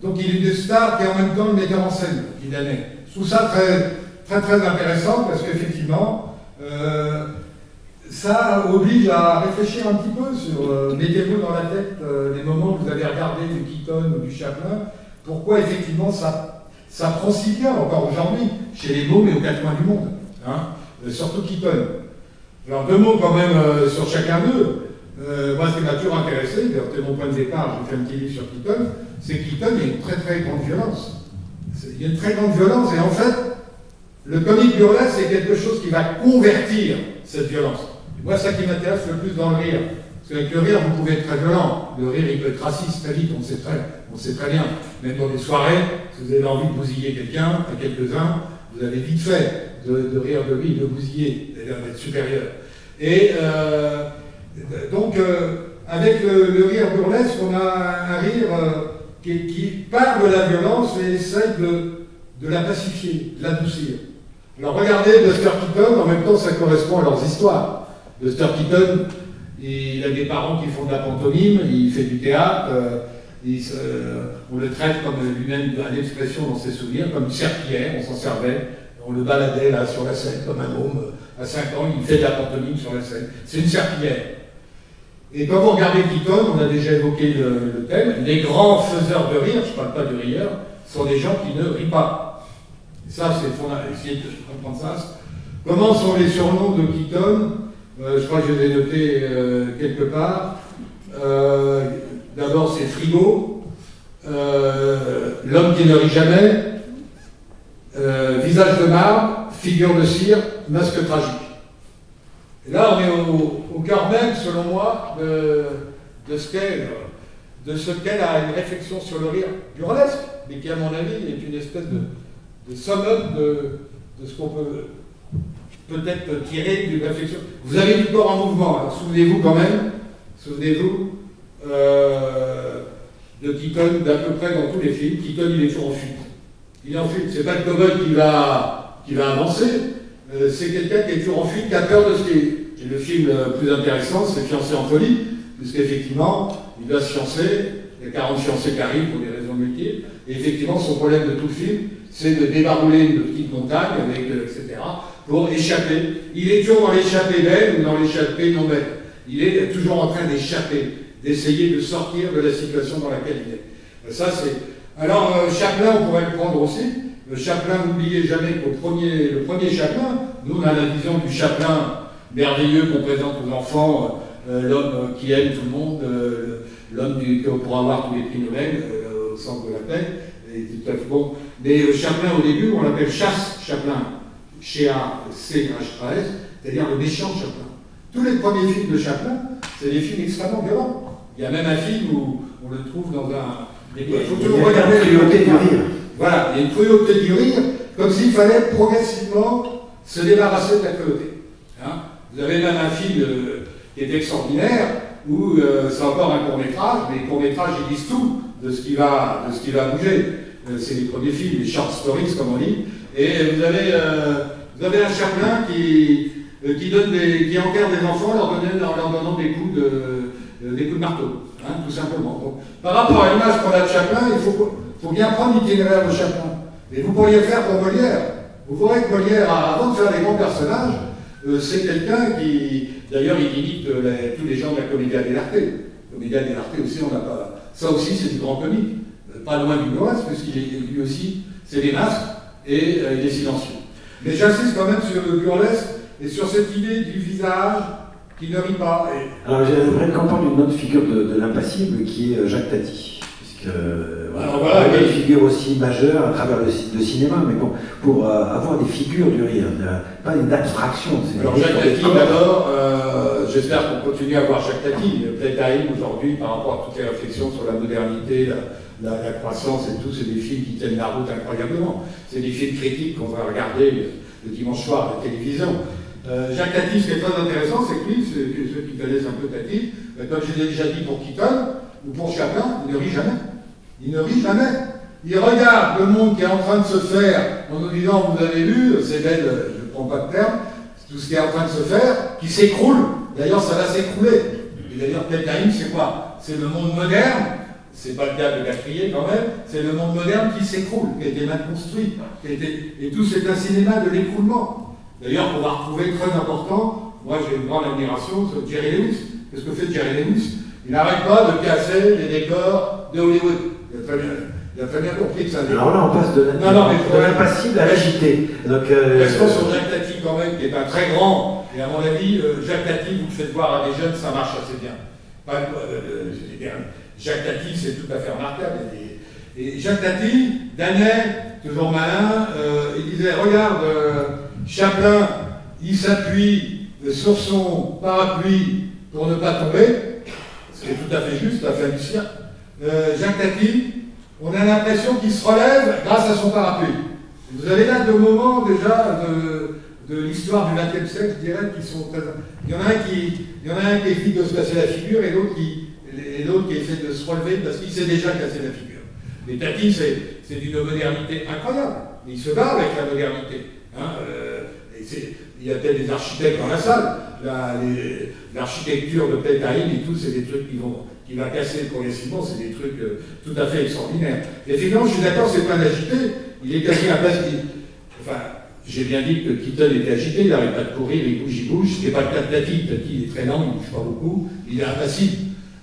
Donc il est une star qui est en même temps le metteur en scène, Danet. Je trouve ça très intéressant parce qu'effectivement, ça oblige à réfléchir un petit peu sur, mettez-vous dans la tête les moments où vous avez regardé du Keaton ou du Chaplin, pourquoi effectivement ça prend si bien encore aujourd'hui, chez les mômes et aux quatre coins du monde, hein, surtout Keaton. Alors deux mots quand même sur chacun d'eux. Moi ce qui m'a toujours intéressé, c'était mon point de départ, j'ai fait un petit livre sur Keaton, c'est que Keaton, il y a une très grande violence. Il y a une très grande violence et en fait, le comique burlesque c'est quelque chose qui va convertir cette violence. Et moi ça qui m'intéresse le plus dans le rire, parce qu'avec le rire vous pouvez être très violent, le rire il peut être raciste très vite, on sait très bien. Même dans des soirées, si vous avez envie de bousiller quelqu'un, à quelques-uns, vous avez vite fait de rire de lui, de bousiller, d'être supérieur. Et donc, avec le rire burlesque, on a un rire qui part de la violence et essaie de la pacifier, de l'adoucir. Alors regardez Buster Keaton, en même temps ça correspond à leurs histoires. Buster Keaton, il a des parents qui font de la pantomime, il fait du théâtre, on le traite comme lui-même à l'expression dans ses souvenirs, comme une serpillière, on s'en servait, on le baladait là sur la scène comme un môme. À 5 ans, il fait de la pantomime sur la scène. C'est une serpillière. Et quand vous regardez Keaton, on a déjà évoqué le thème, les grands faiseurs de rire, je ne parle pas de rieurs, sont des gens qui ne rient pas. Et ça, c'est fondamental. Essayez de comprendre ça. Comment sont les surnoms de Keaton? Je crois que je les ai notés quelque part. D'abord, c'est Frigo, l'homme qui ne rit jamais, visage de marbre, figure de cire, masque tragique. Et là, on est au cœur même, selon moi, de ce qu'elle a une réflexion sur le rire burlesque, mais qui, à mon avis, est une espèce de summum de ce qu'on peut peut-être tirer d'une réflexion. Vous avez du corps en mouvement, alors souvenez-vous quand même, de Keaton, d'à peu près dans tous les films. Keaton, il est toujours en fuite. Il est en fuite. C'est pas le cow-boy qui va avancer, c'est quelqu'un qui est toujours en fuite, qui a peur de ce qui est. Et le film le plus intéressant, c'est Fiancé en folie, puisqu'effectivement, il va se fiancer, il y a 40 fiancés qui arrivent pour des raisons multiples, et effectivement, son problème de tout le film, c'est de débarrouler une petite montagne, avec, etc., pour échapper. Il est toujours dans l'échappée belle ou dans l'échappée non belle. Il est toujours en train d'échapper, d'essayer de sortir de la situation dans laquelle il est. Ça, c'est... Alors, Chaplin, on pourrait le prendre aussi. Le Chaplin, n'oubliez jamais qu'au le premier Chaplin, nous, on a la vision du Chaplin merveilleux qu'on présente aux enfants, l'homme qui aime tout le monde, l'homme pour avoir tous les prix Nobel au centre de la paix, et tout à fait bon. Mais Chaplin, au début, on l'appelle Chasse Chaplin, C-H-A-S, c'est-à-dire le méchant Chaplin. Tous les premiers films de Chaplin, c'est des films extrêmement violents. Il y a même un film où on le trouve dans un... Il faut toujours regarder la cruauté du rire. Voilà, il y a une cruauté du rire, comme s'il fallait progressivement se débarrasser de la cruauté. Hein, vous avez même un film qui est extraordinaire, où c'est encore un court-métrage, mais les courts-métrages, ils disent tout de ce qui va bouger. C'est les premiers films, les short stories, comme on dit. Et vous avez un Chaplin qui enterre des enfants en leur donnant des coups de marteau, hein, tout simplement. Donc, par rapport à l'image qu'on a de Chaplin, il faut bien prendre l'itinéraire de Chaplin. Et vous pourriez faire pour Molière. Vous verrez que Molière, avant de faire les grands personnages, c'est quelqu'un qui, d'ailleurs, il imite tous les gens de la Commedia dell'arte. Commedia dell'arte aussi, on n'a pas... Ça aussi, c'est du grand comique. Pas loin du burlesque, puisqu'il est lui aussi, c'est des masques et il est silencieux. Mais j'insiste quand même sur le burlesque et sur cette idée du visage qui ne rit pas. Alors j'aimerais qu'on parle d'une autre figure de l'impassible qui est Jacques Tati. Puisque voilà, il y a une figure aussi majeure à travers le cinéma, mais bon, pour avoir des figures du rire, pas une abstraction. Alors Jacques Tati, d'abord, j'espère qu'on continue à voir Jacques Tati. Playtime aujourd'hui, par rapport à toutes les réflexions sur la modernité, la croissance et tout, c'est des films qui tiennent la route incroyablement. C'est des films critiques qu'on va regarder le dimanche soir à la télévision. Jacques Tati, ce qui est très intéressant, c'est que lui, ceux qui connaissent un peu Tati, comme je l'ai déjà dit pour Keaton ou pour Chaplin, il ne rit jamais. Il ne rit jamais. Il regarde le monde qui est en train de se faire en nous disant, vous avez vu, c'est belle, je ne prends pas de terme, tout ce qui est en train de se faire, qui s'écroule. D'ailleurs, ça va s'écrouler. Et d'ailleurs, Playtime, c'est quoi? C'est le monde moderne. C'est pas le cas de Gatrier quand même, c'est le monde moderne qui s'écroule, qui a été mal construit. Et tout c'est un cinéma de l'écroulement. D'ailleurs, on va retrouver très important, moi j'ai une grande admiration sur Jerry Lewis. Qu'est-ce que fait Jerry Lewis? Il n'arrête pas de casser les décors de Hollywood. Il a très bien compris que ça. Alors là, on passe de l'impassible à l'agité. Restons sur Jacques Tati quand même, qui est un très grand. Et à mon avis, Jacques Tati, vous le faites voir à des jeunes, ça marche assez bien. Jacques Tati, c'est tout à fait remarquable. Et Jacques Tati, Danet, toujours malin, il disait, regarde, Chaplin, il s'appuie sur son parapluie pour ne pas tomber, ce qui est tout à fait juste, tout à fait lucien. Jacques Tati, on a l'impression qu'il se relève grâce à son parapluie. Vous avez là deux moments déjà de l'histoire du XXe siècle, je dirais, qui sont très... Il y en a un qui évite de se casser la figure et l'autre qui essaie de se relever parce qu'il s'est déjà cassé la figure. Mais Tati, c'est d'une modernité incroyable. Il se bat avec la modernité. Hein, il y a peut-être des architectes dans la salle. L'architecture de Playtime et tout, c'est des trucs qui va casser progressivement, c'est des trucs tout à fait extraordinaires. Effectivement, je suis d'accord, c'est pas agité. Il est quasi impassible. Enfin, j'ai bien dit que Keaton était agité, il n'arrête pas de courir, il bouge. Ce n'est pas le cas de Tati. Tati, il est très lent, il ne bouge pas beaucoup, il est impassible.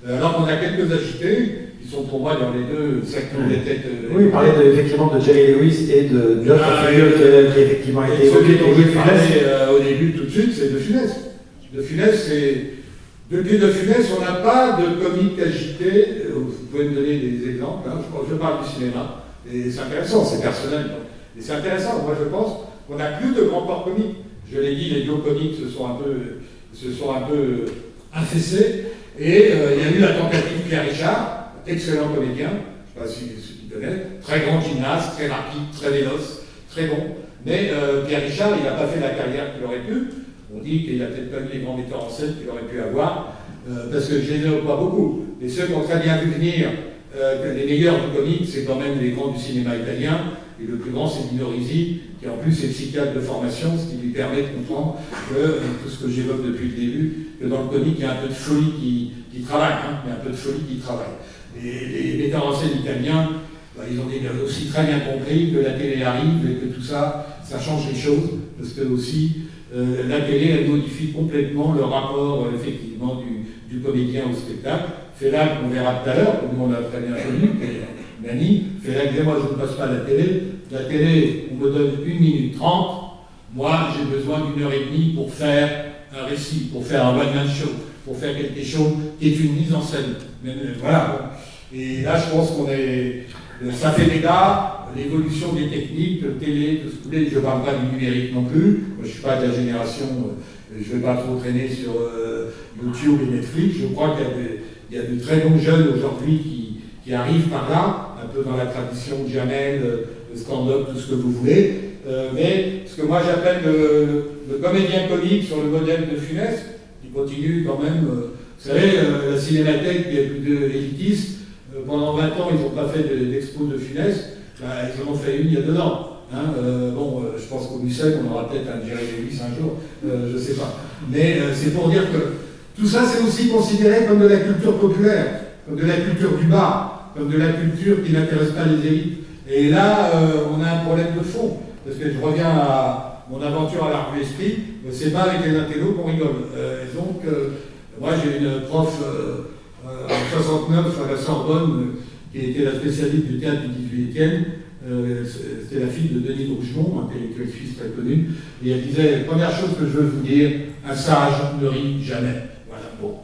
Alors qu'on a quelques agités, qui sont pour moi dans les deux secteurs des têtes. Oui, il parlait effectivement de Jerry Lewis et de d'autres figures qui effectivement été évoquées. Au début, tout de suite, c'est De Funès. De Funès, depuis De Funès, on n'a pas de comique agité. Vous pouvez me donner des exemples. Hein. Je parle du cinéma. Et c'est intéressant, c'est personnel. Et c'est intéressant. Moi, je pense qu'on n'a plus de grands corps comiques. Je l'ai dit, les duos comiques se sont un peu affaissés. Et il y a eu la tentative Pierre Richard, excellent comédien, je ne sais pas si ceux qui connaissent, très grand gymnaste, très rapide, très véloce, très bon. Mais Pierre Richard, il n'a pas fait la carrière qu'il aurait pu. On dit qu'il n'a peut-être pas eu les grands metteurs en scène qu'il aurait pu avoir, parce que je ne les ai pas beaucoup. Mais ceux qui ont très bien vu venir, les meilleurs du comique, c'est quand même les grands du cinéma italien. Et le plus grand, c'est Dino Risi, qui en plus est psychiatre de formation, ce qui lui permet de comprendre que, tout ce que j'évoque depuis le début, que dans le comique, il y a un peu de folie qui travaille. Hein, il y a un peu de folie qui travaille. Et les metteurs en scène italiens, ils ont aussi très bien compris que la télé arrive et que tout ça, ça change les choses. Parce que aussi, la télé, elle modifie complètement le rapport, effectivement, du comédien au spectacle. Fela, qu'on verra tout à l'heure, comme on l'a très bien connu, Nani, Fela disait, moi je ne passe pas à la télé. La télé, on me donne 1 minute 30. Moi, j'ai besoin d'1 heure et demie pour faire un récit, pour faire un one-man show, pour faire quelque chose qui est une mise en scène. Mais, voilà. Et là, je pense ça fait débat, l'évolution des techniques, de télé, tout ce que vous voulez. Je ne parle pas du numérique non plus. Moi, je ne suis pas de la génération, je ne vais pas trop traîner sur YouTube et Netflix. Je crois qu'il y a de très bons jeunes aujourd'hui qui arrivent par là, un peu dans la tradition de Jamel, le stand-up, tout ce que vous voulez. Mais ce que moi j'appelle le comédien comique sur le modèle de Funès, qui continue quand même. Vous savez, la Cinémathèque qui est plus élitiste, pendant 20 ans, ils n'ont pas fait d'expo de Funès. Ils en ont fait une il y a 2 ans. Hein, je pense qu'au Musée, on aura peut-être un Jerry Lewis un jour, je ne sais pas. Mais c'est pour dire que tout ça, c'est aussi considéré comme de la culture populaire, comme de la culture du bas, comme de la culture qui n'intéresse pas les élites. Et là, on a un problème de fond. parce que je reviens à mon aventure à la revue Esprit, c'est pas avec les intellos qu'on rigole. Et donc, moi j'ai une prof en 69 à la Sorbonne qui était la spécialiste du théâtre du 18e. C'était la fille de Denis Rougemont, intellectuel suisse très connu, et elle disait, la première chose que je veux vous dire, un sage ne rit jamais. Voilà, bon.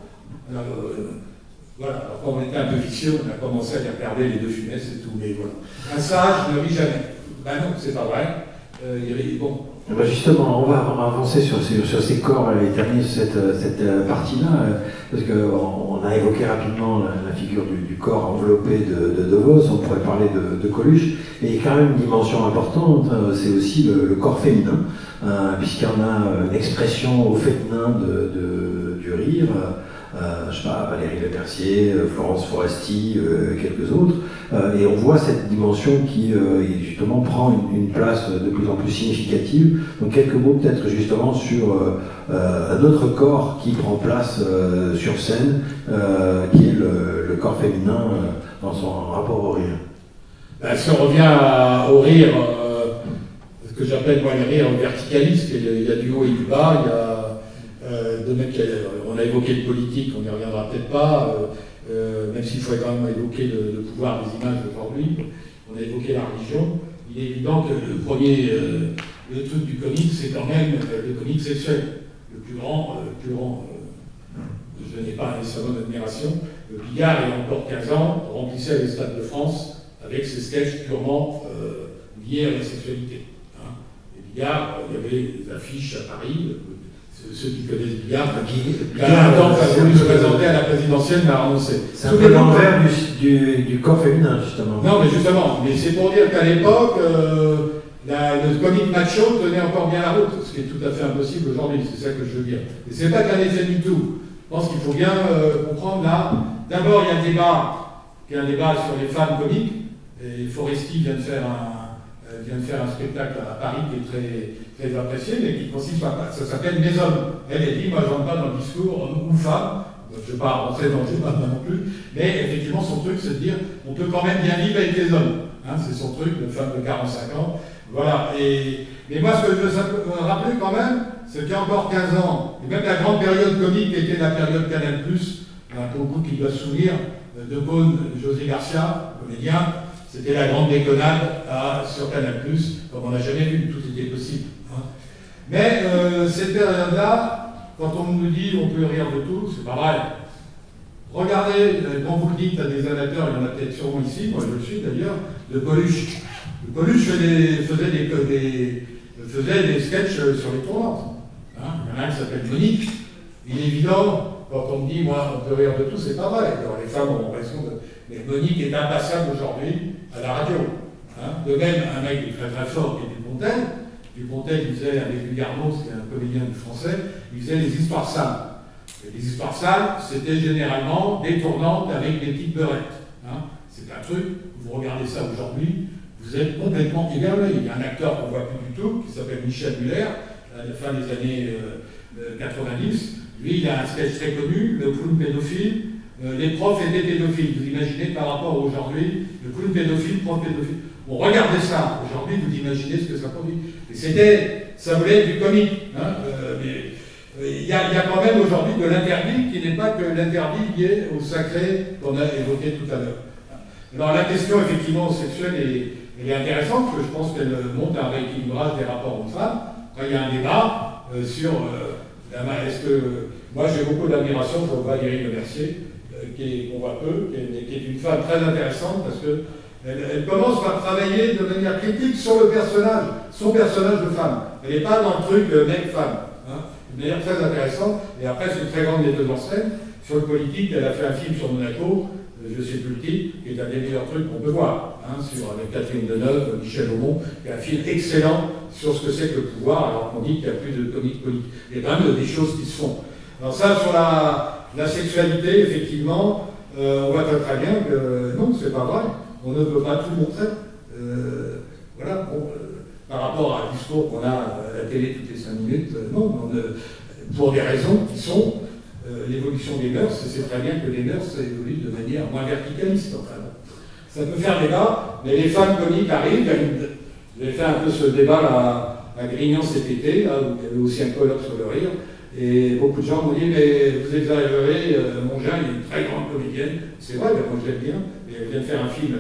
Voilà, alors quand on était un peu vicieux, on a commencé à les regarder les deux Funès et tout, mais voilà. Un sage ne rit jamais. Ben non, c'est pas vrai. Il rit, bon. Ben justement, on va avancer sur ces corps et terminer cette partie-là, parce qu'on a évoqué rapidement la figure du corps enveloppé de Vos, on pourrait parler de Coluche, mais il y a quand même une dimension importante, c'est aussi le corps féminin, puisqu'il y en a une expression au féminin du rire, je sais pas, Valérie Lemercier, Florence Foresti, quelques autres, et on voit cette dimension qui justement prend une place de plus en plus significative. Donc quelques mots peut-être justement sur un autre corps qui prend place sur scène, qui est le corps féminin dans son rapport au rire. Ben, si on revient au rire, ce que j'appelle moi le rire verticaliste, il y a du haut et du bas, il y a on a évoqué le politique, on n'y reviendra peut-être pas, même s'il faudrait quand même évoquer le pouvoir des images aujourd'hui. On a évoqué la religion. Il est évident que le truc du comique, c'est quand même le comique sexuel. Le plus grand, je n'ai pas nécessairement d'admiration. Bigard, il y a encore 15 ans, remplissait les stades de France avec ses sketchs purement liés à la sexualité. Hein. Et Bigard, il y avait des affiches à Paris. Ceux qui connaissent Bigard, il y a un temps, il a voulu se présenter à la présidentielle, mais a renoncé. C'est un peu l'envers du corps féminin, justement. Non, mais justement, mais c'est pour dire qu'à l'époque, le comique macho tenait encore bien la route, ce qui est tout à fait impossible aujourd'hui, c'est ça que je veux dire. Et c'est pas qu'un effet du tout. Je pense qu'il faut bien comprendre là. D'abord, il y a un débat sur les femmes comiques, et Foresti vient de faire un spectacle à Paris qui est très apprécié, mais qui consiste à, ça s'appelle Mes hommes. Elle dit, moi je rentre pas dans le discours homme ou femme, je ne vais pas rentrer dans le débat non plus, mais effectivement son truc c'est de dire, on peut quand même bien vivre avec les hommes. Hein, c'est son truc de femme de 45 ans. Voilà. Mais moi ce que je veux rappeler quand même, c'est qu'il y a encore 15 ans, et même la grande période comique qui était la période Canal+, un beaucoup qui doit se souvenir, de Beaune, José Garcia, comédien, c'était la grande déconnade sur Canal+, comme on n'a jamais vu, tout était possible. Hein. Mais cette période-là, quand on nous dit on peut rire de tout, c'est pas vrai. Regardez, quand vous le dites à des amateurs, il y en a peut-être sûrement ici, moi je le suis d'ailleurs, de Coluche. Coluche faisait des sketchs sur les tournantes. Hein. Il y en a un qui s'appelle Monique. Il est évident, quand on me dit, moi, on peut rire de tout, c'est pas vrai. Alors, les femmes ont l'impression de... Mais Monique est impassable aujourd'hui à la radio. Hein. De même, un mec qui est très très fort, qui est Dupontel. Dupontel, il faisait, avec Garneau, c'est un comédien français, il faisait les histoires sales. Et les histoires sales, c'était généralement des tournantes avec des petites beurrettes. Hein. C'est un truc, vous regardez ça aujourd'hui, vous êtes complètement égaré. Il y a un acteur qu'on ne voit plus du tout, qui s'appelle Michel Muller, à la fin des années 90. Lui, il a un sketch très connu, le clown pédophile. Les profs étaient pédophiles. Vous imaginez par rapport à aujourd'hui, le clown pédophile, prof pédophile. Bon, regardez ça. Aujourd'hui, vous imaginez ce que ça produit. Et ça voulait être du comique. Hein, mais il y a quand même aujourd'hui de l'interdit qui n'est pas que l'interdit lié au sacré qu'on a évoqué tout à l'heure. Alors la question, effectivement, sexuelle elle est intéressante, parce que je pense qu'elle montre un rééquilibrage des rapports hommes-femmes. Il y a un débat sur est-ce que... Moi, j'ai beaucoup d'admiration pour Valérie Lemercier, qu'on voit peu, qui est une femme très intéressante, parce qu'elle commence par travailler de manière critique sur le personnage, son personnage de femme. Elle n'est pas dans le truc mec-femme. Hein, de manière très intéressante. Et après, c'est une très grande metteuse en scène. Sur le politique, elle a fait un film sur Monaco, je ne sais plus le titre, qui est un des meilleurs trucs qu'on peut voir, hein, avec Catherine Deneuve, Michel Aumont, qui est un film excellent sur ce que c'est que le pouvoir, alors qu'on dit qu'il n'y a plus de comique politique. Il y a quand même des choses qui se font. Alors ça, sur la sexualité, effectivement, on voit très bien que non, c'est pas vrai. On ne peut pas tout montrer. Voilà, bon, par rapport à un discours qu'on a à la télé toutes les 5 minutes, non, pour des raisons qui sont l'évolution des mœurs, et c'est très bien que les mœurs évoluent de manière moins verticaliste. Enfin, ça peut faire débat, mais les femmes comiques arrivent, J'ai fait un peu ce débat là, à Grignan cet été, là, où il y avait aussi un colloque sur le rire, et beaucoup de gens m'ont dit, mais vous exagérez, Mongin, il est une très grande comédienne. C'est vrai, moi je l'aime bien, et elle vient de faire un film,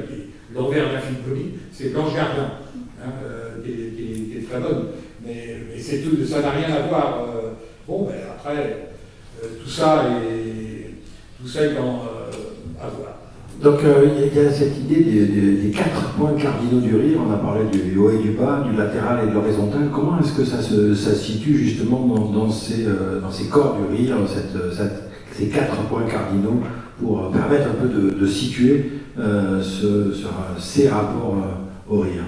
l'envers d'un film comique, c'est Blanche Gardin, hein, qui est très bonne. Mais c'est tout, ça n'a rien à voir. Bon, ben après, tout ça est à voir. Donc il y a cette idée des 4 points cardinaux du rire. On a parlé du haut et du bas, du latéral et de l'horizontal. Comment est-ce que ça se situe justement dans ces corps du rire, ces 4 points cardinaux, pour permettre un peu de situer ces rapports au rire?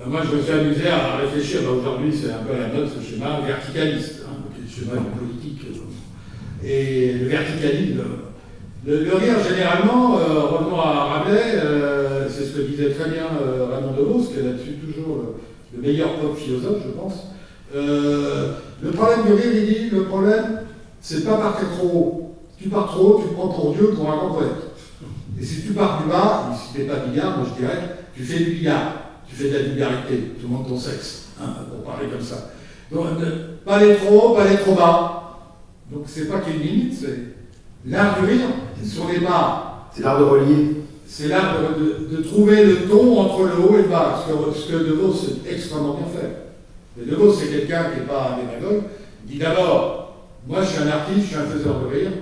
Moi, je me suis amusé à réfléchir. Aujourd'hui, c'est un peu à la mode ce schéma verticaliste, hein, qui est le schéma politique. Et le verticalisme, le rire, généralement, revenons à Rabelais, c'est ce que disait très bien Raymond Devos, qui est là-dessus toujours le meilleur pop philosophe, je pense. Le problème du rire, il dit, le problème, c'est pas partir trop haut. Si tu pars trop haut, tu te prends pour Dieu, pour un grand poète. Et si tu pars plus bas, si tu n'es pas billard, moi je dirais, tu fais du billard. Tu fais de la vulgarité, tu montres ton sexe, hein, pour parler comme ça. Donc, pas aller trop haut, pas aller trop bas. Donc, c'est pas qu'il y ait une limite, c'est l'art du rire, sur les bas. C'est l'art de relier. C'est l'art de trouver le ton entre le haut et le bas. Ce que Devos c'est extrêmement bien fait. Mais Devos, c'est quelqu'un qui n'est pas démagogue. Il dit d'abord, moi je suis un artiste, je suis un faiseur de rire.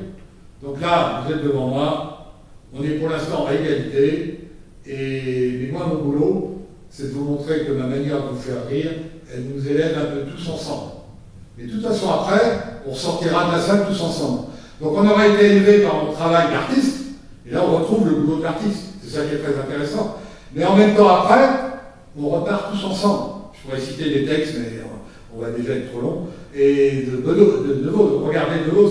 Donc là, vous êtes devant moi, on est pour l'instant à égalité. Mais moi, mon boulot, c'est de vous montrer que ma manière de vous faire rire, elle nous élève un peu tous ensemble. Mais de toute façon, après, on sortira de la salle tous ensemble. Donc on aurait été élevé par mon travail d'artiste, et là on retrouve le boulot de l'artiste. C'est ça qui est très intéressant. Mais en même temps, après, on repart tous ensemble. Je pourrais citer des textes, mais on va déjà être trop long. Et de Devos, regardez Devos,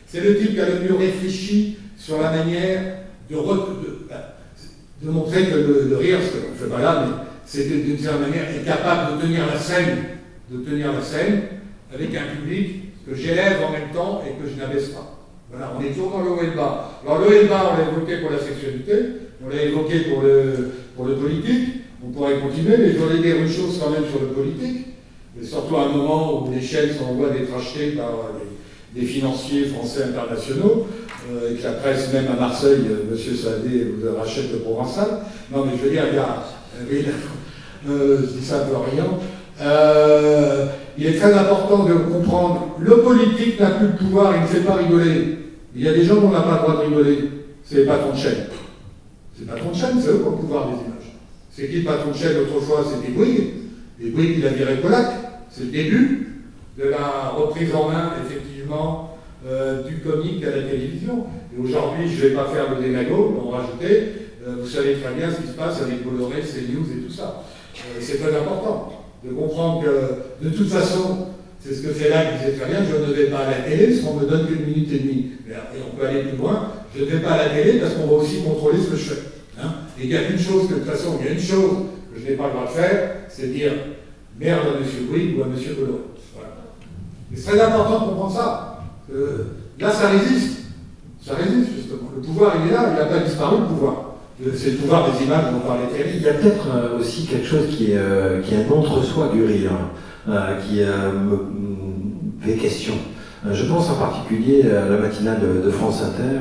c'est le type qui a le mieux réfléchi sur la manière de montrer que le rire, ce qu'on ne fait pas là, mais c'est d'une certaine manière est capable de tenir la scène avec un public que j'élève en même temps et que je n'abaisse pas. Voilà, on est toujours dans le haut et le bas. Alors le haut et le bas, on l'a évoqué pour la sexualité, on l'a évoqué pour le politique, on pourrait continuer, mais je voudrais dire une chose quand même sur le politique, et surtout à un moment où les chaînes sont en voie d'être achetées par des financiers français internationaux, et que la presse, même à Marseille, M. Saadé vous rachète le Provençal. Non, mais je veux dire, je dis ça un peu riant. Il est très important de comprendre, le politique n'a plus le pouvoir, il ne fait pas rigoler. Il y a des gens dont on n'a pas le droit de rigoler. C'est les patrons de chaîne. C'est les patrons de chaîne, c'est eux qui ont le pouvoir des images. C'est qui le patron de chaîne autrefois? C'était Bouygues. Et Bouygues, il a viré Colac. C'est le début de la reprise en main, effectivement, du comique à la télévision. Et aujourd'hui, je ne vais pas faire le démago, en rajouter. Vous savez très bien ce qui se passe avec Bolloré, CNews et tout ça. C'est très important de comprendre que, de toute façon, c'est ce que fait là, qui disait très bien, je ne vais pas à la télé parce qu'on me donne qu'une minute et demie. Et on peut aller plus loin, je ne vais pas à la télé parce qu'on va aussi contrôler ce que je fais. Hein, et il y a une chose que, de toute façon, il y a une chose que je n'ai pas le droit de faire, c'est dire merde à M. Bouygues ou à M. Bolloré. Voilà. Et c'est très important de comprendre ça. Là, ça résiste. Ça résiste, justement. Le pouvoir, il est là, il n'a pas disparu, le pouvoir. C'est le pouvoir des images dont on parlait très vite. Il y a peut-être aussi quelque chose qui est un entre-soi du rire, qui me fait question. Je pense en particulier à la matinale de France Inter,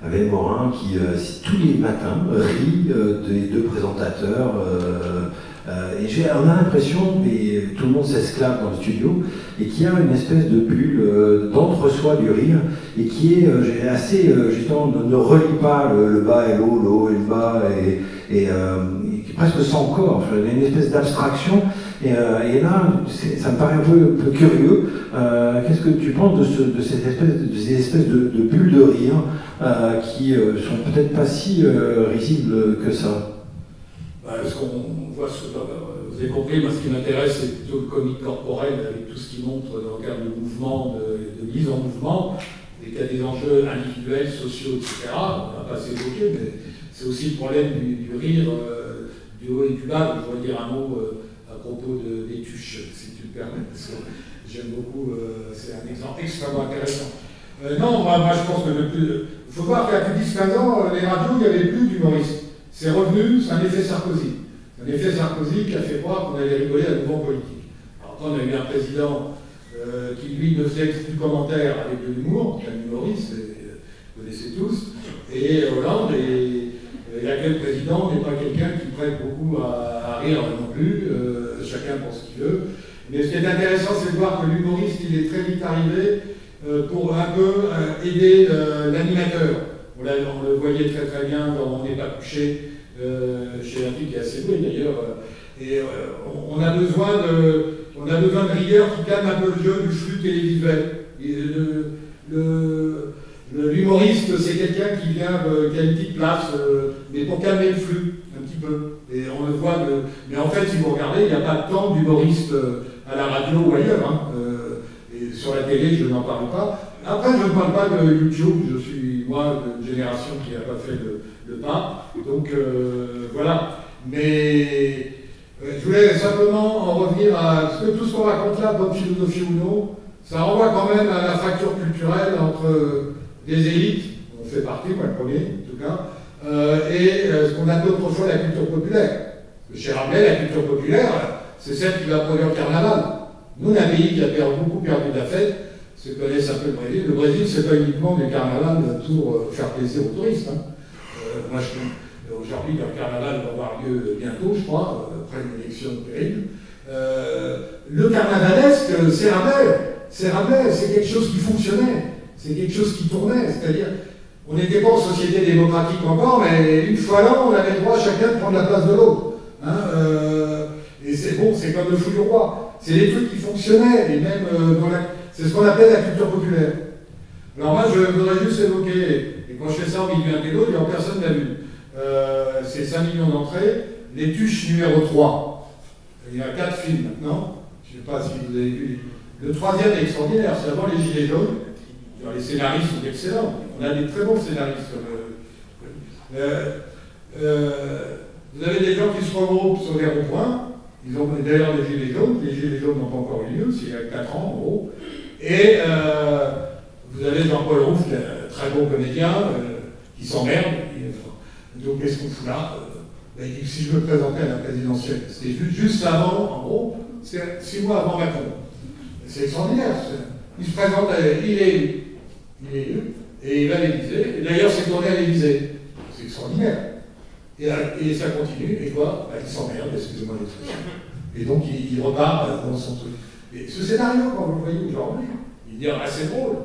avec Morin, qui tous les matins rit des deux présentateurs. Et on a l'impression, et tout le monde s'esclave dans le studio, et qu'il y a une espèce de bulle d'entre-soi du rire, et qui est assez, justement, ne relie pas le bas et le haut et le bas, et presque sans corps. Il y a une espèce d'abstraction, et là, ça me paraît un peu curieux. Qu'est-ce que tu penses de ces espèces de bulles de rire qui sont peut-être pas si risibles que ça? Ce qu'on voit, vous avez compris, moi ce qui m'intéresse c'est plutôt le comique corporel avec tout ce qui montre dans le cadre de mouvement, de mise en mouvement, et qu'il y a des enjeux individuels, sociaux, etc. On ne va pas s'évoquer, mais c'est aussi le problème du rire, du haut et du bas. Je voudrais dire un mot à propos des tuches, si tu le permets, parce que j'aime beaucoup, c'est un exemple extrêmement intéressant. Non, moi je pense que il faut voir qu'il y a plus de 10-15 ans, les radios, il n'y avait plus d'humoristes. C'est revenu, c'est un effet Sarkozy. C'est un effet Sarkozy qui a fait croire qu'on allait rigoler à nouveau en politique. Alors quand on a eu un président qui, lui, ne faisait que du commentaire avec de l'humour, qui est un humoriste, vous connaissez tous, et Hollande, et l'actuel président n'est pas quelqu'un qui prête beaucoup à rire non plus, chacun pense ce qu'il veut. Mais ce qui est intéressant, c'est de voir que l'humoriste, il est très vite arrivé pour un peu aider l'animateur. On le voyait très très bien dans On n'est pas couché, chez un truc qui est assez doué d'ailleurs. Et on a besoin de rigueur qui calme un peu le jeu du flux télévisuel. L'humoriste, c'est quelqu'un qui vient, qui a une petite place, mais pour calmer le flux, un petit peu. Et on le voit. Mais en fait, si vous regardez, il n'y a pas tant d'humoristes à la radio ou ailleurs. Hein. Et sur la télé, je n'en parle pas. Après, je ne parle pas de YouTube. Je suis, moi, d'une génération qui n'a pas fait le pas. Donc, voilà. Mais je voulais simplement en revenir à ce que tout ce qu'on raconte là, bonne philosophie ou non, ça renvoie quand même à la fracture culturelle entre des élites, on fait partie, moi le premier en tout cas, et ce qu'on appelait autrefois la culture populaire. Chez Rabelais, la culture populaire, c'est celle qui va produire le carnaval. Nous, on a un pays qui a beaucoup perdu de la fête, ceux qui connaissent un peu le Brésil. Le Brésil, c'est pas uniquement du carnaval pour faire plaisir aux touristes. Hein. Moi, aujourd'hui, le carnaval va avoir lieu bientôt, je crois, après une élection terrible. Le carnavalesque, c'est Rabelais. C'est Rabelais, c'est quelque chose qui fonctionnait. C'est quelque chose qui tournait, c'est-à-dire, on n'était pas en société démocratique encore, mais une fois l'an, on avait le droit chacun de prendre la place de l'autre. Hein, et c'est bon, c'est comme le fou du roi. C'est des trucs qui fonctionnaient, et même c'est ce qu'on appelle la culture populaire. Alors moi, je voudrais juste évoquer, et quand je fais ça en milieu intello, personne n'a vu. C'est 5 millions d'entrées, Les Tuches numéro 3. Il y a 4 films maintenant, je ne sais pas si vous avez vu. Le troisième est extraordinaire, c'est avant les Gilets jaunes. Alors, les scénaristes sont excellents. On a des très bons scénaristes. Vous avez des gens qui se regroupent sur des ronds-points. Ils ont d'ailleurs des gilets jaunes. Les gilets jaunes n'ont pas encore eu lieu, c'est il y a 4 ans en gros. Et vous avez Jean-Paul Rouff, un très bon comédien, qui s'emmerde. Donc qu'est-ce qu'on fout là? Si je me présentais à la présidentielle, c'était juste avant, en gros, c'est 6 mois avant Macron. C'est extraordinaire. Il se présente, il est élu, et il va à l'Élysée. D'ailleurs, c'est tourné à l'Élysée. C'est extraordinaire. Et ça continue, et quoi? Il s'emmerde, excusez-moi l'expression. Et donc, il repart dans son truc. Et ce scénario, quand vous le voyez aujourd'hui, il est assez drôle.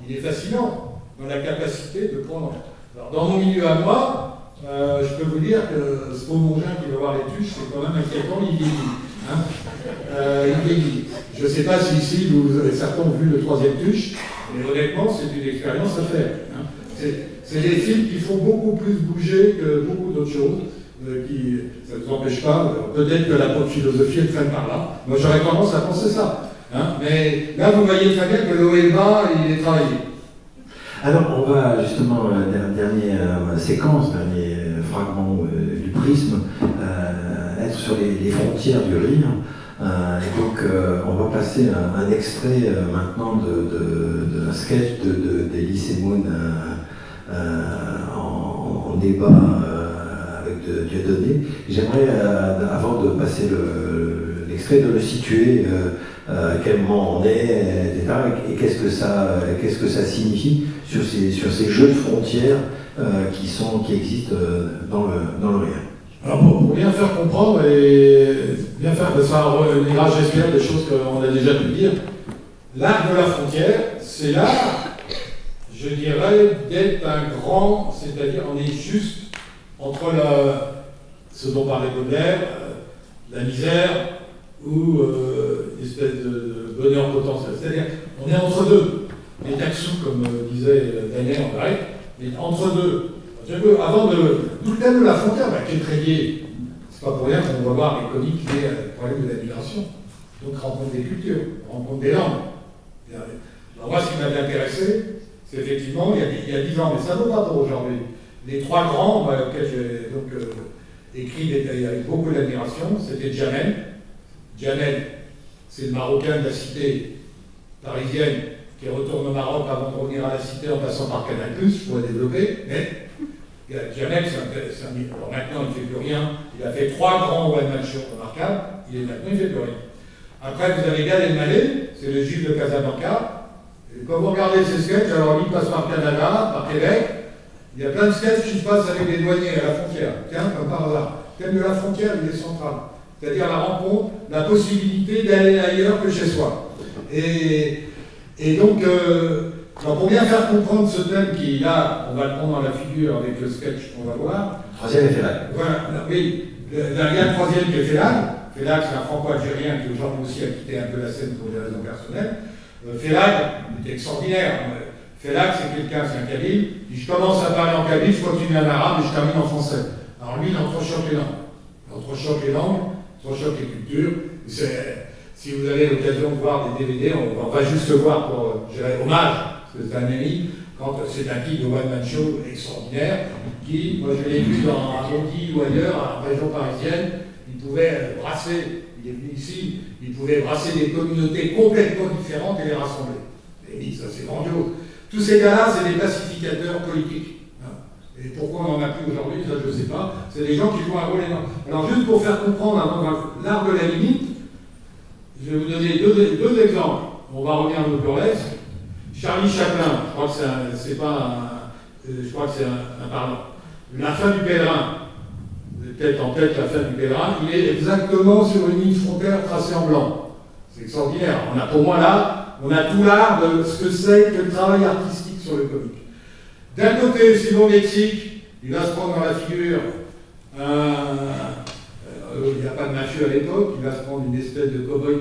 Il est fascinant dans la capacité de prendre. Alors, dans mon milieu à moi, je peux vous dire que ce pauvre mongin qui va voir les Tuches, c'est quand même inquiétant, il vieillit. Hein, il vieillit. Je ne sais pas si ici, certains ont vu le 3e Tuche, mais honnêtement, c'est une expérience à faire. Hein. C'est des films qui font beaucoup plus bouger que beaucoup d'autres choses. Ça ne vous empêche pas, peut-être que la pop philosophie elle traîne par là. Moi, j'aurais tendance à penser ça. Hein. Mais là, vous voyez très bien que le haut et le bas, il est travaillé. Alors, on va justement, dernière séquence, dernier fragment du prisme, être sur les frontières du rire. Et donc, on va passer un extrait maintenant d'un sketch d'Elie Semoun en débat avec Dieudonné. J'aimerais, avant de passer l'extrait, de le situer, à quel moment on est, etc. Et qu'est-ce que ça signifie sur ces jeux de frontières qui existent dans le rire. Alors pour bien faire comprendre et bien faire que ça reviendra, j'espère, des choses qu'on a déjà pu dire, l'art de la frontière, c'est l'art, je dirais, d'être un grand, c'est-à-dire on est juste entre ce dont parlait Baudelaire, la misère ou une espèce de bonheur potentiel. C'est-à-dire on est entre deux, les taxous, comme disait Daniel en grec, mais entre deux. Avant d'où le thème de la frontière, qui est très lié, c'est pas pour rien qu'on va voir les comiques liés au problème de la migration. Donc rencontre des cultures, rencontre des langues. Alors moi, ce qui m'avait intéressé, c'est effectivement, il y a 10 ans, mais ça ne vaut pas pour aujourd'hui, les 3 grands auxquels j'ai donc écrit avec beaucoup d'admiration, c'était Jamel. Jamel, c'est le Marocain de la cité parisienne qui retourne au Maroc avant de revenir à la cité en passant par Canal+, je pourrais développer, mais Jamel, alors maintenant il ne fait plus rien, il a fait 3 grands one-man shows remarquables, maintenant il ne fait plus rien. Après vous avez Gad Elmaleh, c'est le juif de Casablanca, et quand vous regardez ses sketchs, alors lui il passe par Canada, par Québec, il y a plein de sketchs qui se passent avec des douaniers à la frontière, tiens, comme par hasard. Le thème de la frontière, il est central, c'est-à-dire la rencontre, la possibilité d'aller ailleurs que chez soi. Et donc, alors pour bien faire comprendre ce thème qui, là, on va le prendre dans la figure avec le sketch qu'on va voir. Troisième est Félag. Voilà, oui, il y a le troisième qui est Félag. Félag, c'est un franco-algérien qui aujourd'hui aussi a quitté un peu la scène pour des raisons personnelles. Félag, il est extraordinaire. Félag, c'est quelqu'un, c'est un kabyle. Il dit, je commence à parler en kabyle, je continue en arabe et je termine en français. Alors lui, il entrechoque les langues. Il entrechoque les langues, il entrechoque les cultures. Si vous avez l'occasion de voir des DVD, on va juste le voir pour, je dirais, hommage. C'est un ami, c'est un type de one-man show extraordinaire, qui, moi je l'ai vu à Bondy ou ailleurs, en région parisienne, il pouvait brasser, il est venu ici, il pouvait brasser des communautés complètement différentes et les rassembler. Et il dit, ça c'est grandiose. Tous ces gars-là, c'est des pacificateurs politiques. Et pourquoi on n'en a plus aujourd'hui, ça je ne sais pas. C'est des gens qui jouent un rôle énorme. Alors juste pour faire comprendre l'art de la limite, je vais vous donner deux exemples. On va revenir à nos burlesques. Charlie Chaplin, je crois que c'est un pardon. La fin du pèlerin, peut-être en tête la fin du pèlerin, il est exactement sur une ligne frontière tracée en blanc. C'est extraordinaire. Pour moi là, on a tout l'art de ce que c'est que le travail artistique sur le comique. D'un côté, Simon Mexique, il va se prendre dans la figure il n'y a pas de mafieux à l'époque, il va se prendre une espèce de cow-boy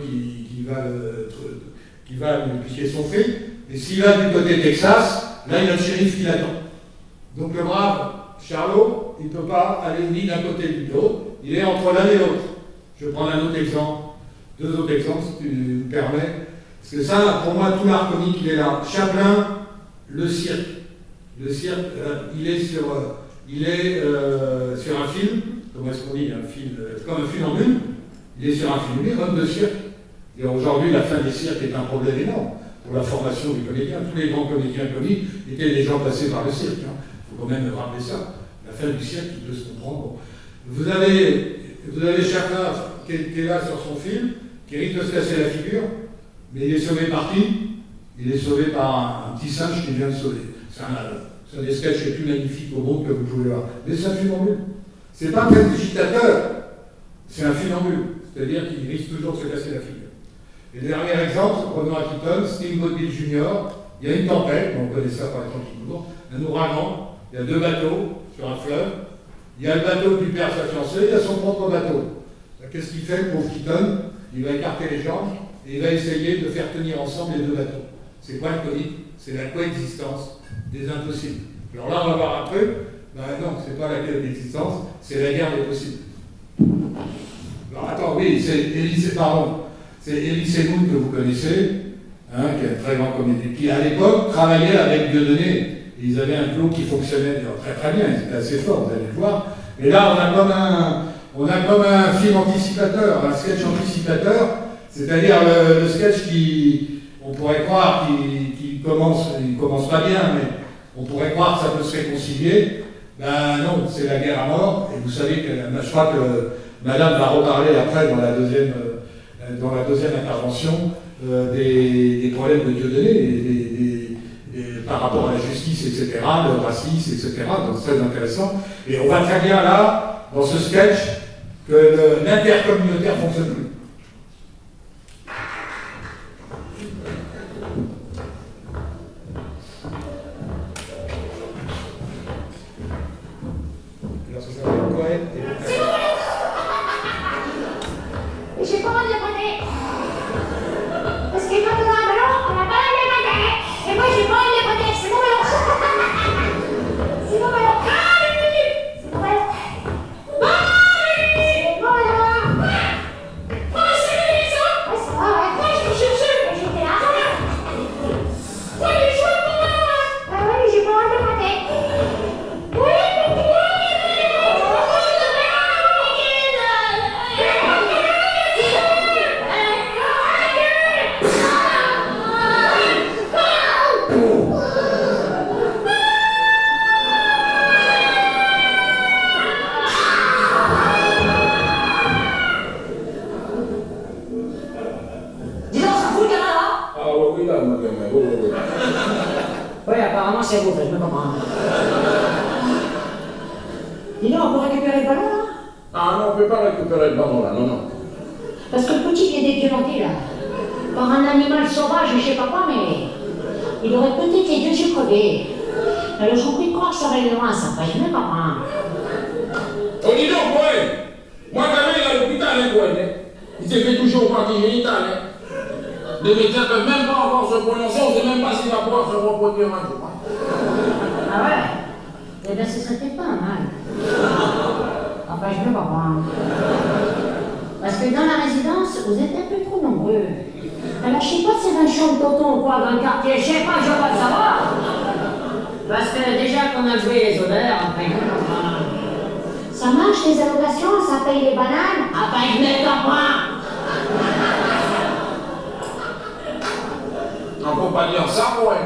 qui va lui piquer son fric. Et s'il va du côté Texas, là il y a le shérif qui l'attend. Donc le brave Charlot, il ne peut pas aller ni d'un côté ni de l'autre, il est entre l'un et l'autre. Je prends un autre exemple, deux autres exemples si tu me permets. Parce que ça, pour moi, tout l'art comique, il est là. Chaplin, le cirque. Le cirque, il est sur un film, comment est-ce qu'on dit, un film, comme un funambule, il est sur un film, homme de cirque. Et aujourd'hui, la fin des cirques est un problème énorme pour la formation du comédien. Tous les grands comédiens comiques étaient des gens passés par le cirque. Il faut quand même rappeler ça. La fin du cirque, qui peut se comprendre. Bon. Vous avez Chaplin qui est là sur son film, qui risque de se casser la figure, mais il est sauvé par qui? Il est sauvé par un petit singe qui vient de sauver. C'est un des sketchs les plus magnifiques au monde que vous pouvez voir. Mais c'est un funambule. C'est pas un prestidigitateur, c'est un funambule. C'est-à-dire qu'il risque toujours de se casser la figure. Et le dernier exemple, prenons à Keaton, Steamboat Bill Jr. Il y a une tempête, on connaît ça par exemple qui court, un ouragan, il y a deux bateaux sur un fleuve, il y a le bateau qui perd sa fiancée, il y a son propre bateau. Qu'est-ce qu'il fait, le pauvre Keaton? Il va écarter les jambes et il va essayer de faire tenir ensemble les deux bateaux. C'est quoi le comique? C'est la coexistence des impossibles. Alors là, on va voir un peu, non, c'est pas la coexistence, c'est la guerre des possibles. Alors attends, oui, c'est Elie Semoun que vous connaissez, qui est un très grand comédien, qui à l'époque travaillait avec Dieudonné. Ils avaient un duo qui fonctionnait très très bien, ils étaient assez forts, vous allez le voir. Et là, on a comme un film anticipateur, un sketch anticipateur, c'est-à-dire le sketch qui, on pourrait croire qu'il commence pas bien, mais on pourrait croire que ça peut se réconcilier. Ben non, c'est la guerre à mort, et vous savez que je crois que Madame va reparler après dans la deuxième intervention des problèmes de Dieudonné, par rapport à la justice, etc., le racisme, etc. Donc c'est très intéressant. Et on va très bien là, dans ce sketch, que l'intercommunautaire fonctionne plus. J'ai pas envie de voter. Parce que quand on a un ballon, on n'a pas la même intérêt. Et moi, j'ai pas envie de voter. C'est mon ballon. C'est mon ballon. C'est mon ballon. C'est mon ballon. Oh, c'est les maisons. Ouais, c'est vrai, ouais. Moi, je me cherche. J'étais là. Ouais, les choses pour moi. Ah ouais, j'ai pas envie de voter. Oui, pour toi. on peut récupérer le ballon là? Ah non, on ne peut pas récupérer le ballon là, non, non. Parce que le petit vient d'être violenté là. Par un animal sauvage, je sais pas quoi, mais. Il aurait peut-être les deux yeux crevés. Alors je vous prie de croire que ça va aller loin, ça va, je ne pas prendre. Oh, dis donc, ouais. Moi, quand même, il est à l'hôpital, hein, ouais. Il s'est fait toucher au parti génital, hein. Les médecins ne peuvent même pas encore se prononcer, on ne sait même pas s'il va pouvoir se reproduire un jour. Ah ouais? Eh bien, ce serait peut-être pas mal. Enfin, je ne veux pas prendre. Parce que dans la résidence, vous êtes un peu trop nombreux. Alors, je sais pas si c'est un champ de tonton ou quoi, dans le quartier, je sais pas, je veux pas le savoir. Parce que déjà qu'on a joué les odeurs, enfin, ça marche les allocations, ça paye les bananes, enfin, je ne comprends. On ne peut pas dire ça, ouais.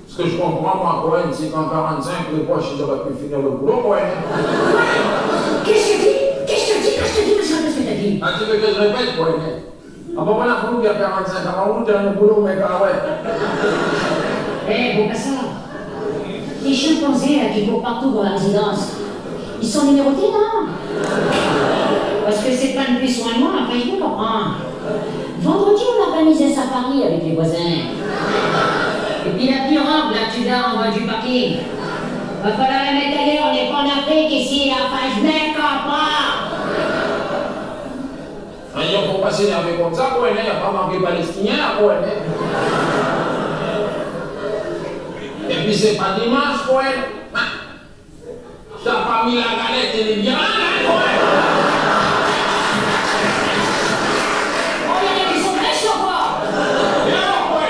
Ce que je comprends, moi, Cohen, c'est qu'en 45, les poches, ils auraient pu finir le boulot, ouais. Qu'est-ce que tu dis? Qu'est-ce que tu dis? Qu'est-ce que tu dis, monsieur? Qu'est-ce que tu dis? Ah, tu veux que je répète, quoi, mais. Ah, bon, voilà, pour nous, il y a 45 ans, on a le boulot, mec, ah ouais. Eh, bon, pas ça. Les chimpanzés là, qui courent partout dans la résidence, ils sont numérotés, non? Parce que c'est pas depuis soin de moi, enfin, je peux comprendre. Vendredi, on organisait un safari avec les voisins. Et puis la pirogue, là, tu dors en bas du parking. Va falloir la mettre ailleurs, on n'est pas en Afrique ici, là, enfin, je ne comprends. Il ne faut pas s'énerver comme ça, quoi, il n'y a pas manqué palestinien, quoi. Et puis c'est pas dimanche, quoi. T'as pas mis la galette et les viandes, hein, quoi. Oh, il y en a qui sont fraîches, ou quoi? Et alors, quoi?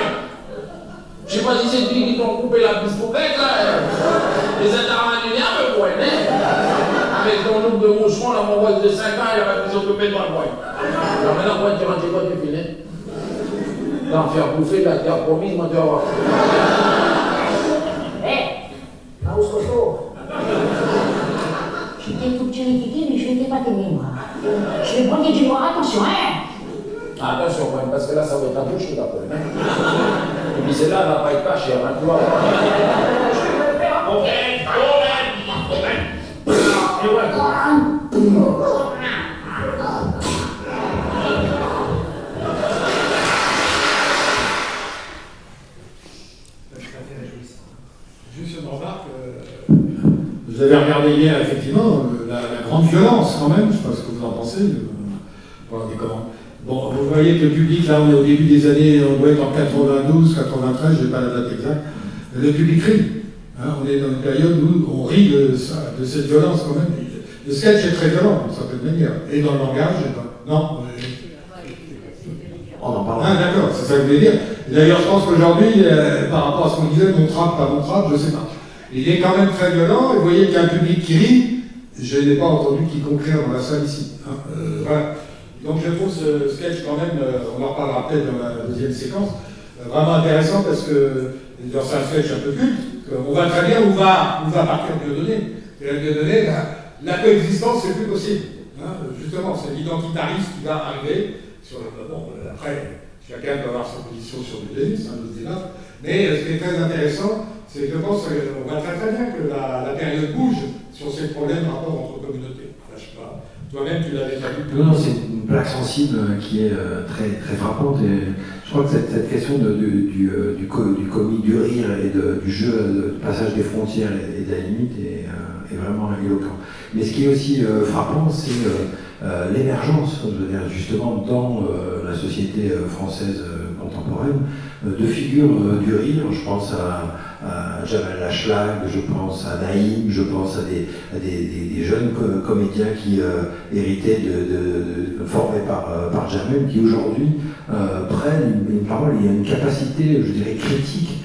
Je sais pas si c'est lui qui t'ont coupé la bistourette, là. Les intervenants nerveux, quoi, avec ton nombre de moucherons, là, mon voisin de 5 ans, il aurait pu s'occuper de moi, quoi. Alors maintenant, quoi, tu rentres chez toi, tu finis. D'en faire bouffer de la terre promise, moi, tu vas voir. Là où c'est chaud. J'étais tout petit riquiqui, mais je n'étais pas t'aimer, moi. Je vais prendre du noir, attention, hein. Attention, quand même, parce que là, ça va être un peu chaud, d'après. Et puis celle-là, elle va pas être pas chère, hein, tu vois. Juste une remarque. Vous avez regardé hier, effectivement, la grande violence, quand même, je ne sais pas ce que vous en pensez. Voilà, bon, vous voyez que le public, là, on est au début des années, on doit être en 92, 93, je n'ai pas la date exacte. Le public rit. Hein, on est dans une période où on rit de cette violence, quand même. Le sketch est très violent, d'une certaine manière. Et dans le langage, je sais pas. Non. On en parle. Ah, d'accord, c'est ça que je voulais dire. D'ailleurs, je pense qu'aujourd'hui, par rapport à ce qu'on disait, mon trappe, pas mon trappe, je sais pas. Il est quand même très violent, et vous voyez qu'il y a un public qui rit. Je n'ai pas entendu quiconque rire dans la salle ici. Hein. Voilà. Donc je trouve ce sketch quand même, on en reparlera peut-être dans la deuxième séquence, vraiment intéressant parce que c'est un sketch un peu culte. On va très bien où va partir Dieudonné. Et la Dieudonné, la coexistence, c'est plus possible. Hein. Justement, c'est l'identitarisme qui va arriver. Bon, après, chacun peut avoir sa position sur Dieudonné, c'est un autre débat. Mais ce qui est très intéressant, c'est que je pense qu'on voit très très bien que la période bouge sur ces problèmes rapport entre communautés. Là, je sais pas. Toi-même, tu l'avais pas vu. Non, c'est une plaque sensible qui est très, très frappante. Et je crois que cette question du comique, du rire et du jeu, du passage des frontières et de la limite est vraiment éloquent. Mais ce qui est aussi frappant, c'est l'émergence, je veux dire, justement, dans la société française contemporaine, de figures du rire. Je pense à Jamel Lachlag, je pense à Naïm, je pense à des jeunes comédiens qui héritaient formés par Jamel, qui aujourd'hui prennent une parole. Il y a une capacité, je dirais, critique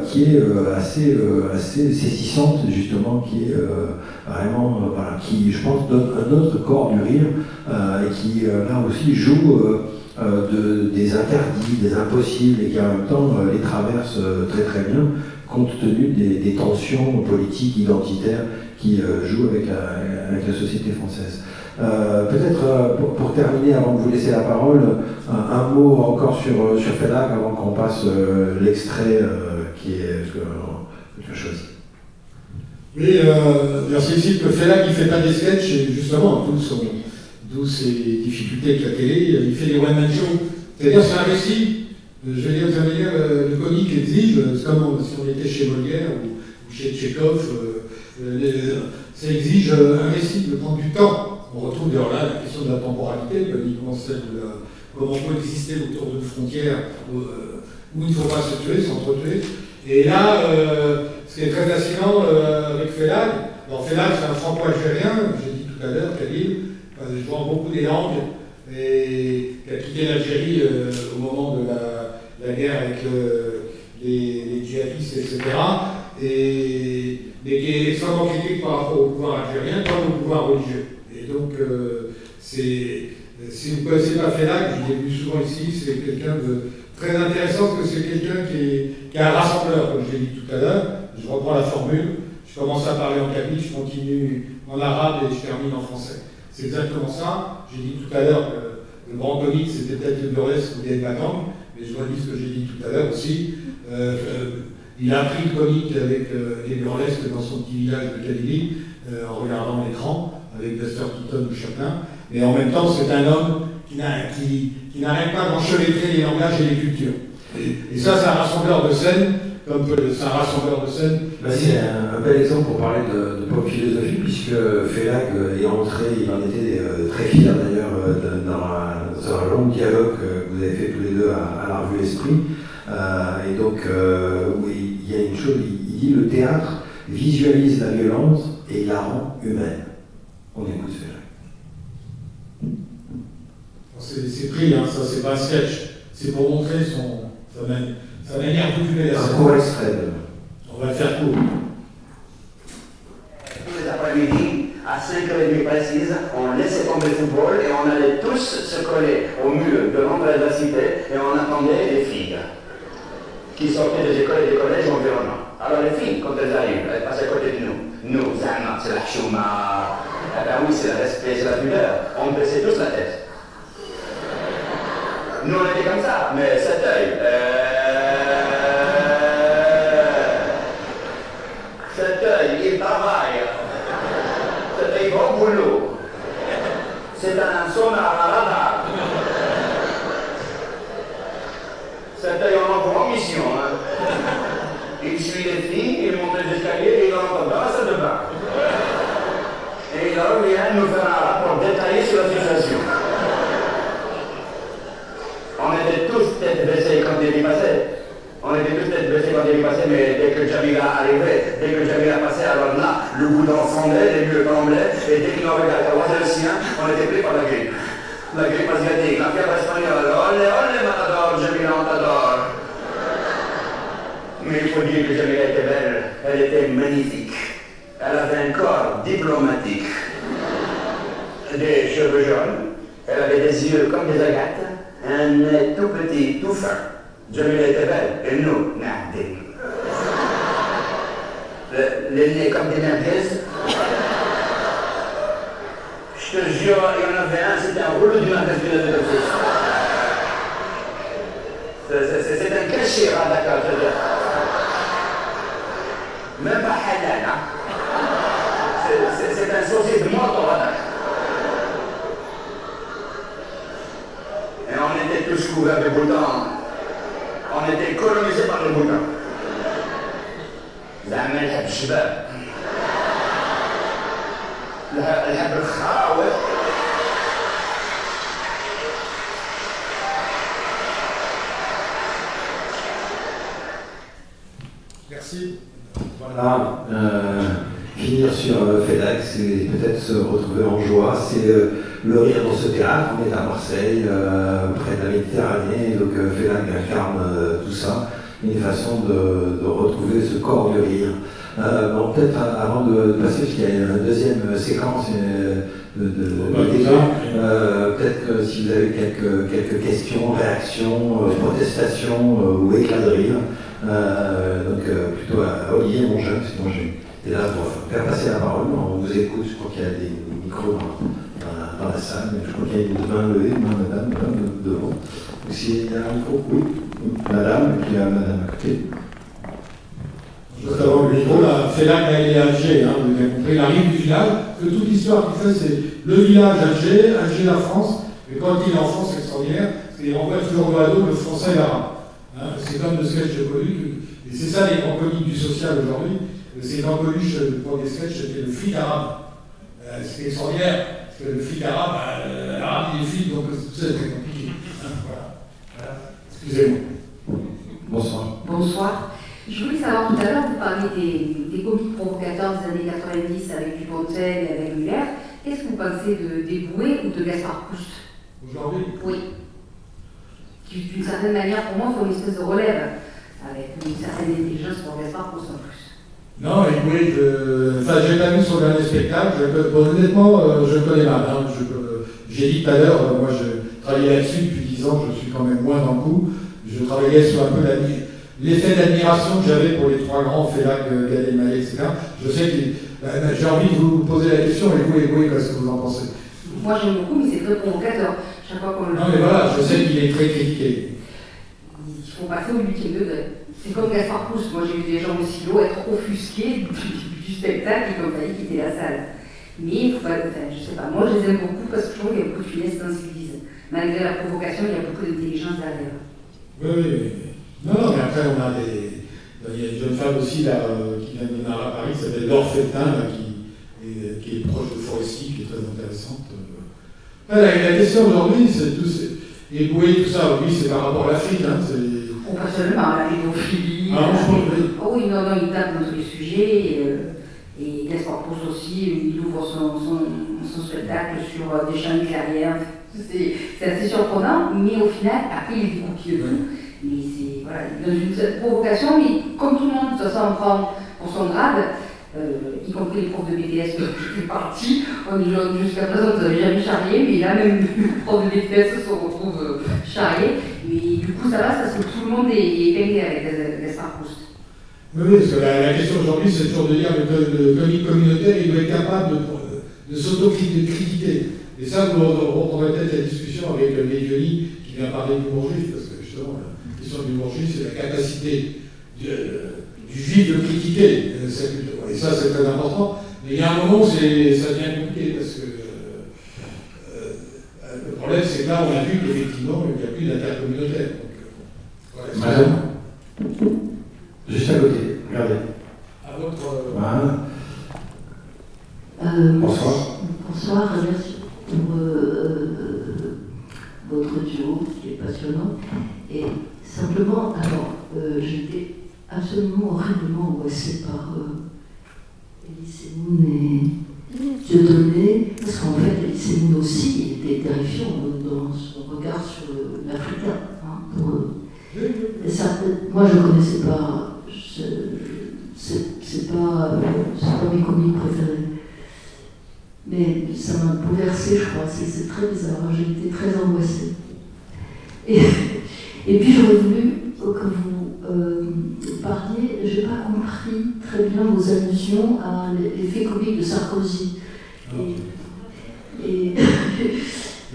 qui est assez saisissante, justement, qui est vraiment, voilà, qui, je pense, donne un autre corps du rire et qui, là aussi, joue des interdits, des impossibles, et qui, en même temps, les traverse très très bien, compte tenu des tensions politiques, identitaires qui jouent avec la société française. Peut-être pour terminer, avant de vous laisser la parole, un mot encore sur Félac, avant qu'on passe l'extrait que tu as choisi. Oui, c'est ici que Fela qui fait pas des sketchs, et justement, d'où ses difficultés avec la télé, il fait des one-man shows. C'est-à-dire, c'est un récit. Je veux dire, ça veut dire, le comique exige, c'est comme si on était chez Molière ou chez Tchekhov, ça exige un récit, de prendre du temps. On retrouve d'ailleurs là la question de la temporalité, uniquement celle de comment on peut exister autour d'une frontière où il ne faut pas se tuer, s'entretuer. Et là, ce qui est très fascinant avec Felag, alors Felag c'est un franco-algérien, j'ai dit tout à l'heure, Khalil, jouant beaucoup des langues, et qui a quitté l'Algérie au moment de la guerre avec les djihadistes, etc. Mais qui est extrêmement critique par rapport au pouvoir algérien comme au pouvoir religieux. Et donc, si vous ne connaissez pas Felag, je l'ai vu souvent ici, c'est quelqu'un de très intéressant, parce que c'est quelqu'un qui est un rassembleur, comme je l'ai dit tout à l'heure. Je reprends la formule, je commence à parler en kabyle, je continue en arabe et je termine en français. C'est exactement ça. J'ai dit tout à l'heure que le grand comique, c'était peut-être le burlesque ou des Batang, mais je redis ce que j'ai dit tout à l'heure aussi. Il a appris le comique avec les burlesques dans son petit village de Kabylie, en regardant l'écran, avec Buster Keaton ou Chaplin. Et en même temps, c'est un homme qui n'arrête pas d'enchevêtrer les langages et les cultures. Et ça, c'est un rassembleur de scène, comme c'est un rassembleur de scène. C'est un bel exemple pour parler de pop philosophie, puisque Felag est entré, il en était très fier d'ailleurs dans un long dialogue que vous avez fait tous les deux à la revue Esprit. Et donc, oui, il y a une chose, il dit le théâtre visualise la violence et il la rend humaine. On écoute Felag. C'est pris, hein, ça c'est pas un sketch, c'est pour montrer sa manière d'occuper la scène. Un court extrait. On va le faire court. Tous les après-midi, à 5h30 précise, on laissait tomber le football et on allait tous se coller au mur de l'ombre de la cité et on attendait les filles qui sortaient des écoles et des collèges environnants. Alors les filles, quand elles arrivent, elles passent à côté de nous. Nous, Zahma, c'est la chouma. Eh ben oui, c'est le respect, c'est la pudeur. On baissait tous la tête. Nous, on était comme ça, mais cet œil, il travaille. Cet œil va au boulot. C'est un sonar à radar. Cet œil, on envoie en mission. Hein. Il suit les filles, il monte les escaliers et il rentre dans la salle de bain. Et il revient nous faire un rapport détaillé sur la situation. On était tous tête baissée quand il y passait. On était tous tête baissée quand il y passait, mais dès que Jamila arrivait, dès que Jamila passait, alors là, le boudin fondait, les murs tremblaient, et dès qu'il nous regardait le sien, on était pris par la grippe. La grippe asiatique, la fièvre espagnole, olé, olé, matador, Jamila, on t'adore. Mais il faut dire que Jamila était belle, elle était magnifique. Elle avait un corps diplomatique, des cheveux jaunes, elle avait des yeux comme des agates, un nez tout petit, tout fin. Jamila était belle, et nous, nahdi. Les nez comme des merguez. Je te jure, il y en avait un, c'était un rouleau du merguez qu'il avait comme c'est un cachet, d'accord, je veux dire. Même pas halal, hein. C'est un saucisse de morto, d'accord. Et on était tous couverts de boutons. On était colonisés par les boutons. زعما نحب الشباب. نحب الخراوة. Merci. Voilà, finir sur Felag, c'est peut-être se retrouver en joie, c'est le rire dans ce théâtre. On est à Marseille, près de la Méditerranée, donc Felag incarne tout ça, une façon de retrouver ce corps de rire. Bon, peut-être avant de passer, parce qu'il y a une deuxième séquence de peut-être que si vous avez quelques questions, réactions, protestations ou éclats de rire, donc plutôt à Olivier Monjean, parce que moi j'étais là pour faire passer la parole. On vous écoute, je crois qu'il y a des micros dans la salle, mais je crois qu'il y a une main levée, madame devant. Donc s'il y a un micro, oui, madame, et puis madame à côté. Juste avant le micro, la Félac Alger, hein, vous avez compris, la rive du village, que toute l'histoire qu'il fait, c'est le village Alger, Alger la France, et quand il est en France, c'est extraordinaire, parce qu'il renvoie toujours au ado le français et l'arabe. Hein, c'est comme le sketch de Coluche, et c'est ça les grands comiques du social aujourd'hui, c'est dans Coluche, le premier sketch, c'était le flic arabe. C'était extraordinaire, parce que le flic arabe, l'arabe il est flic, donc c'est très compliqué. Hein, voilà. Excusez-moi. Bonsoir. Bonsoir. Je voulais savoir tout à l'heure, vous parliez des comiques provocateurs des années 90 avec Dupontel et avec Muller. Qu'est-ce que vous pensez de Bouet ou de Gaspard Proust? Aujourd'hui? Oui. Qui, d'une certaine manière, pour moi, font une espèce de relève, avec une certaine intelligence pour Gaspard Proust en plus. Non, mais oui, j'ai pas vu son dernier spectacle. Bon, honnêtement, je connais mal. Hein, j'ai dit tout à l'heure, moi je travaillais là-dessus depuis 10 ans, je suis quand même moins dans le coup. Je travaillais sur un peu l'effet d'admiration que j'avais pour les trois grands, Félac, Gad Elmaleh, etc. Je sais que j'ai envie de vous poser la question, et vous, qu'est-ce que vous en pensez? Moi j'aime beaucoup, mais c'est très provocateur. Chaque fois qu'on le... Non, mais voilà, je sais qu'il est très critiqué. Il faut passer au 8e degré. C'est comme Gaspard Proust. Moi j'ai vu des gens au silo être offusqués du spectacle et comme failli quitter la salle. Mais il faut pas le faire, je sais pas. Moi je les aime beaucoup parce que je trouve qu'il y a beaucoup de finesse dans ce qu'ils disent. Malgré la provocation, il y a beaucoup d'intelligence derrière. Oui. Non, mais après, on a des. Il y a une jeune femme aussi là, qui vient de venir à Paris, qui s'appelle Laure Feltin, qui est proche de Foresti, qui est très intéressante. La question aujourd'hui, c'est tout. Et Bouet, tout ça, oui, c'est par rapport à l'Afrique. Hein, oh, pas seulement, la pédophilie. Ah, oh oui, non, il tape dans tous les sujets. Et Gaspard Proust aussi, il ouvre son spectacle sur des champs de carrière. C'est assez surprenant, mais au final, après, il est découpé de tout. Mais c'est, voilà, dans une provocation, mais comme tout le monde, de toute façon, on prend pour son grade, y compris les profs de BTS qui font partie. Jusqu'à présent, on n'avait jamais charrié, mais là, même les profs de BTS se retrouvent charriés. Mais du coup, ça va, parce que tout le monde est épinglé avec Gaspard Proust. Oui, parce que la question aujourd'hui, c'est toujours de dire que le comique communautaire, il doit être capable de s'auto-critiquer. Et ça, vous reprendrez peut-être la discussion avec Medioni, qui vient parler de l'humour juif, parce que justement, la question de l'humour juif, c'est la capacité du juif de critiquer cette culture. Et ça, c'est très important. Mais il y a un moment où ça devient compliqué, parce que le problème, c'est que là, on a vu qu'effectivement, il n'y a plus d'intercommunautaire. Madame, juste à côté, regardez. À votre. Voilà. Bonsoir. Bonsoir, merci pour votre duo qui est passionnant. Et simplement, alors, j'étais absolument horriblement angoissée par Elie Semoun et Dieudonné, parce qu'en fait, Elie Semoun aussi était terrifiant dans son regard sur l'Africain. Hein, et ça, moi, je ne connaissais pas, c'est pas mes comiques préférés. Mais ça m'a bouleversée, je crois. C'est très bizarre. J'ai été très angoissée. Et puis j'aurais voulu que vous parliez. Je n'ai pas compris très bien vos allusions à l'effet comique de Sarkozy. Je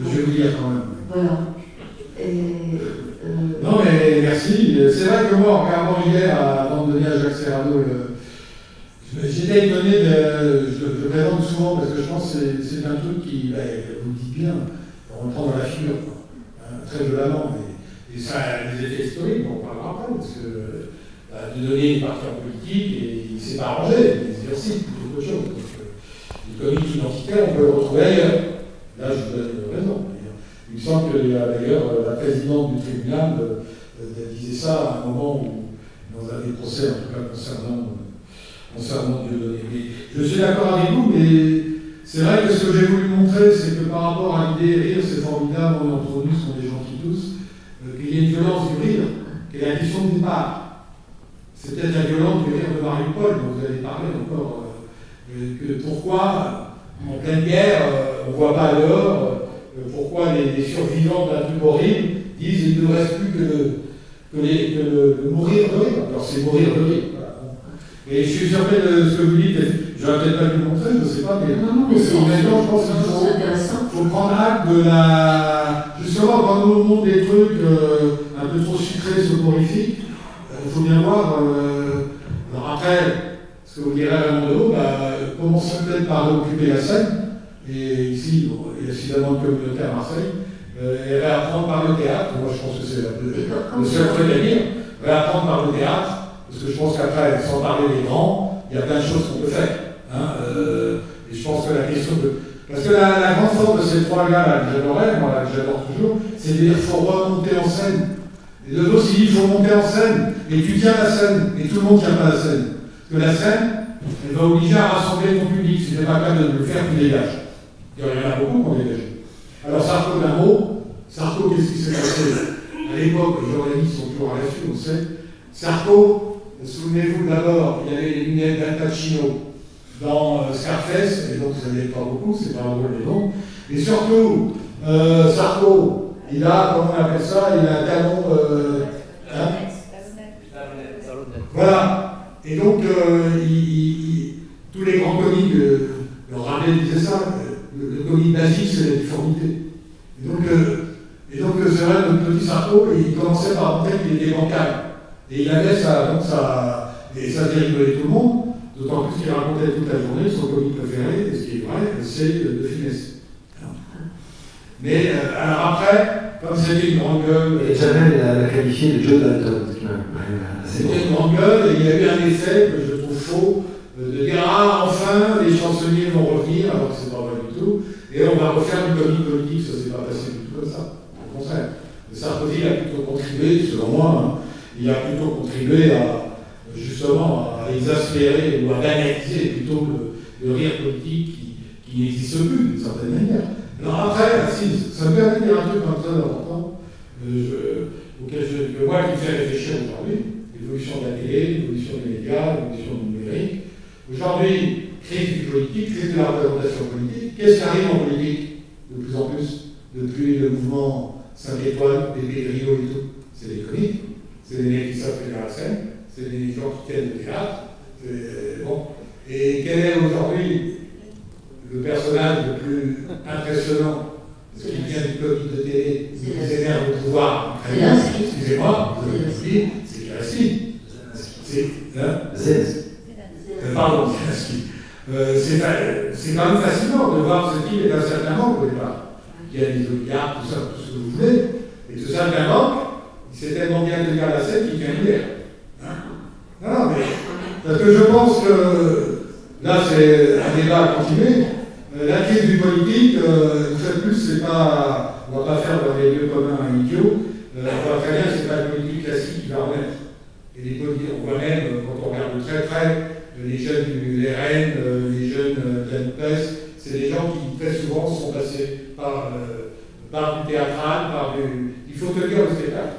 vais vous dire quand même. Voilà. Non mais merci. C'est vrai que moi, en regardant hier, avant de donner à Jacques Serrano, j'étais étonné je le présente souvent parce que je pense que c'est un truc qui, vous le dites bien, on rentre dans la figure, hein, très violemment. Et ça a des effets historiques, on en parlera après, parce que Dieudonné est parti en politique et il ne s'est pas arrangé, les exercices, c'est autre chose. Donc, les comiques identitaires, on peut le retrouver ailleurs. Là, je vous donne raison. Il me semble que d'ailleurs la présidente du tribunal disait ça à un moment où, dans un des procès, en tout cas concernant Dieudonné. Mais je suis d'accord avec vous, mais c'est vrai que ce que j'ai voulu montrer, c'est que par rapport à l'idée rire, c'est formidable, on est entre nous, ce sont des gens qui toussent, qu'il y a une violence du rire, qui est la question de départ. C'est peut-être la violence du rire de Mariupol, dont vous avez parlé encore, que pourquoi, en pleine guerre, on ne voit pas dehors, pourquoi les survivants d'un truc horrible disent qu'il ne reste plus que le mourir de rire. Alors c'est mourir de rire. Et je suis surpris de ce que vous dites, je n'aurais peut-être pas pu le montrer, je ne sais pas, mais non, mais c'est maintenant, je pense qu'il faut prendre acte de la. Justement, quand on nous montre des trucs un peu trop sucrés, soporifiques, il faut bien voir. Alors après, après, ce que vous direz à Raymond, commençons peut-être par occuper la scène. Et ici, bon, il y a suffisamment de communautés à Marseille. Et réapprendre par le théâtre. Moi, je pense que c'est le seul truc à dire. Réapprendre par le théâtre. Parce que je pense qu'après, sans parler des grands, il y a plein de choses qu'on peut faire. Hein, et je pense que la question de... Parce que la grande force de ces trois gars-là que j'adorais, moi, que j'adore toujours, c'est de dire qu'il faut remonter en scène. Et de l'autre, il dit qu'il faut monter en scène. Et tu tiens la scène. Et tout le monde ne tient pas la scène. Parce que la scène, elle va obliger à rassembler ton public. Si tu n'es pas capable de le faire, tu dégages. Il y en a beaucoup qui ont dégagé. Alors, Sarko d'un mot. Sarko, qu'est-ce qui s'est passé? À l'époque, les journalistes sont toujours à l'affût, on sait. Sarko, souvenez-vous d'abord, il y avait les lunettes d'Al Pacino dans Scarface, et donc ça n'avait pas beaucoup, c'est pas un rôle des noms. Et surtout, Sarko, il a, comment on appelle ça, il a un talon. Voilà. Et donc, tous les grands comiques, le Rabelais disait ça, le comique basique, c'est la difformité. Et donc c'est vrai, notre petit Sarko, il commençait par montrer qu'il était bancal. Et il avait ça, donc ça, et ça faisait rigoler tout le monde, d'autant plus qu'il racontait toute la journée son comique préféré, et ce qui est vrai, c'est de finesse. Mais alors après, comme c'était une grande gueule. Et Jamel l'a qualifié de Joe Dalton. C'était une grande gueule, et il y a eu un effet que je trouve faux, de dire ah, enfin, les chansonniers vont revenir, alors que c'est pas vrai du tout, et on va refaire du comique politique, ça s'est pas passé du tout comme ça. Au contraire. Sarkozy a plutôt contribué, selon moi, hein, il a plutôt contribué à, justement, à exaspérer ou à banaliser plutôt le rire politique qui n'existe plus, d'une certaine manière. Alors après, ça me permet de dire un truc très important, moi qui me fait réfléchir aujourd'hui, l'évolution de la télé, l'évolution des médias, l'évolution du numérique. Aujourd'hui, crise du politique, crise de la représentation politique. Qu'est-ce qui arrive en politique de plus en plus depuis le mouvement 5 étoiles, Bébé Rio et tout? C'est des comiques, c'est des mecs qui savent faire la scène, c'est des gens qui tiennent le théâtre. Bon. Et quel est aujourd'hui le personnage le plus impressionnant, parce qu'il vient du comique de télé, qui s'énerve au pouvoir? Excusez-moi, c'est Zelensky. Pardon, c'est quand même fascinant de voir ce type est un certain manque au départ. Il y a des oligarques, tout ça, tout ce que vous voulez, et tout ça d'un manque, il s'est tellement bien tenu à la scène qu'il tient une guerre. Hein? Non, mais parce que je pense que là c'est un débat à continuer. La crise du politique, une fois de plus, c'est pas. On va pas faire dans les lieux communs un idiot. On voit très bien que c'est pas le politique classique qui va remettre. Et les politiques, on voit même, quand on regarde de très près, les jeunes du RN, les jeunes de la NUPES, c'est des gens qui très souvent sont passés par du théâtral, il faut tenir le spectacle.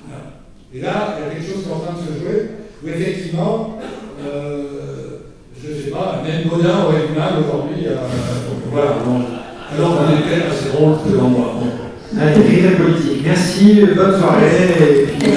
Voilà. Et là, il y a quelque chose qui est en train de se jouer, où effectivement, je ne sais pas, même Godin aurait du mal aujourd'hui à. Voilà. Alors on était assez drôle devant moi. Allez, rire politique. Merci, bonne soirée. Et puis,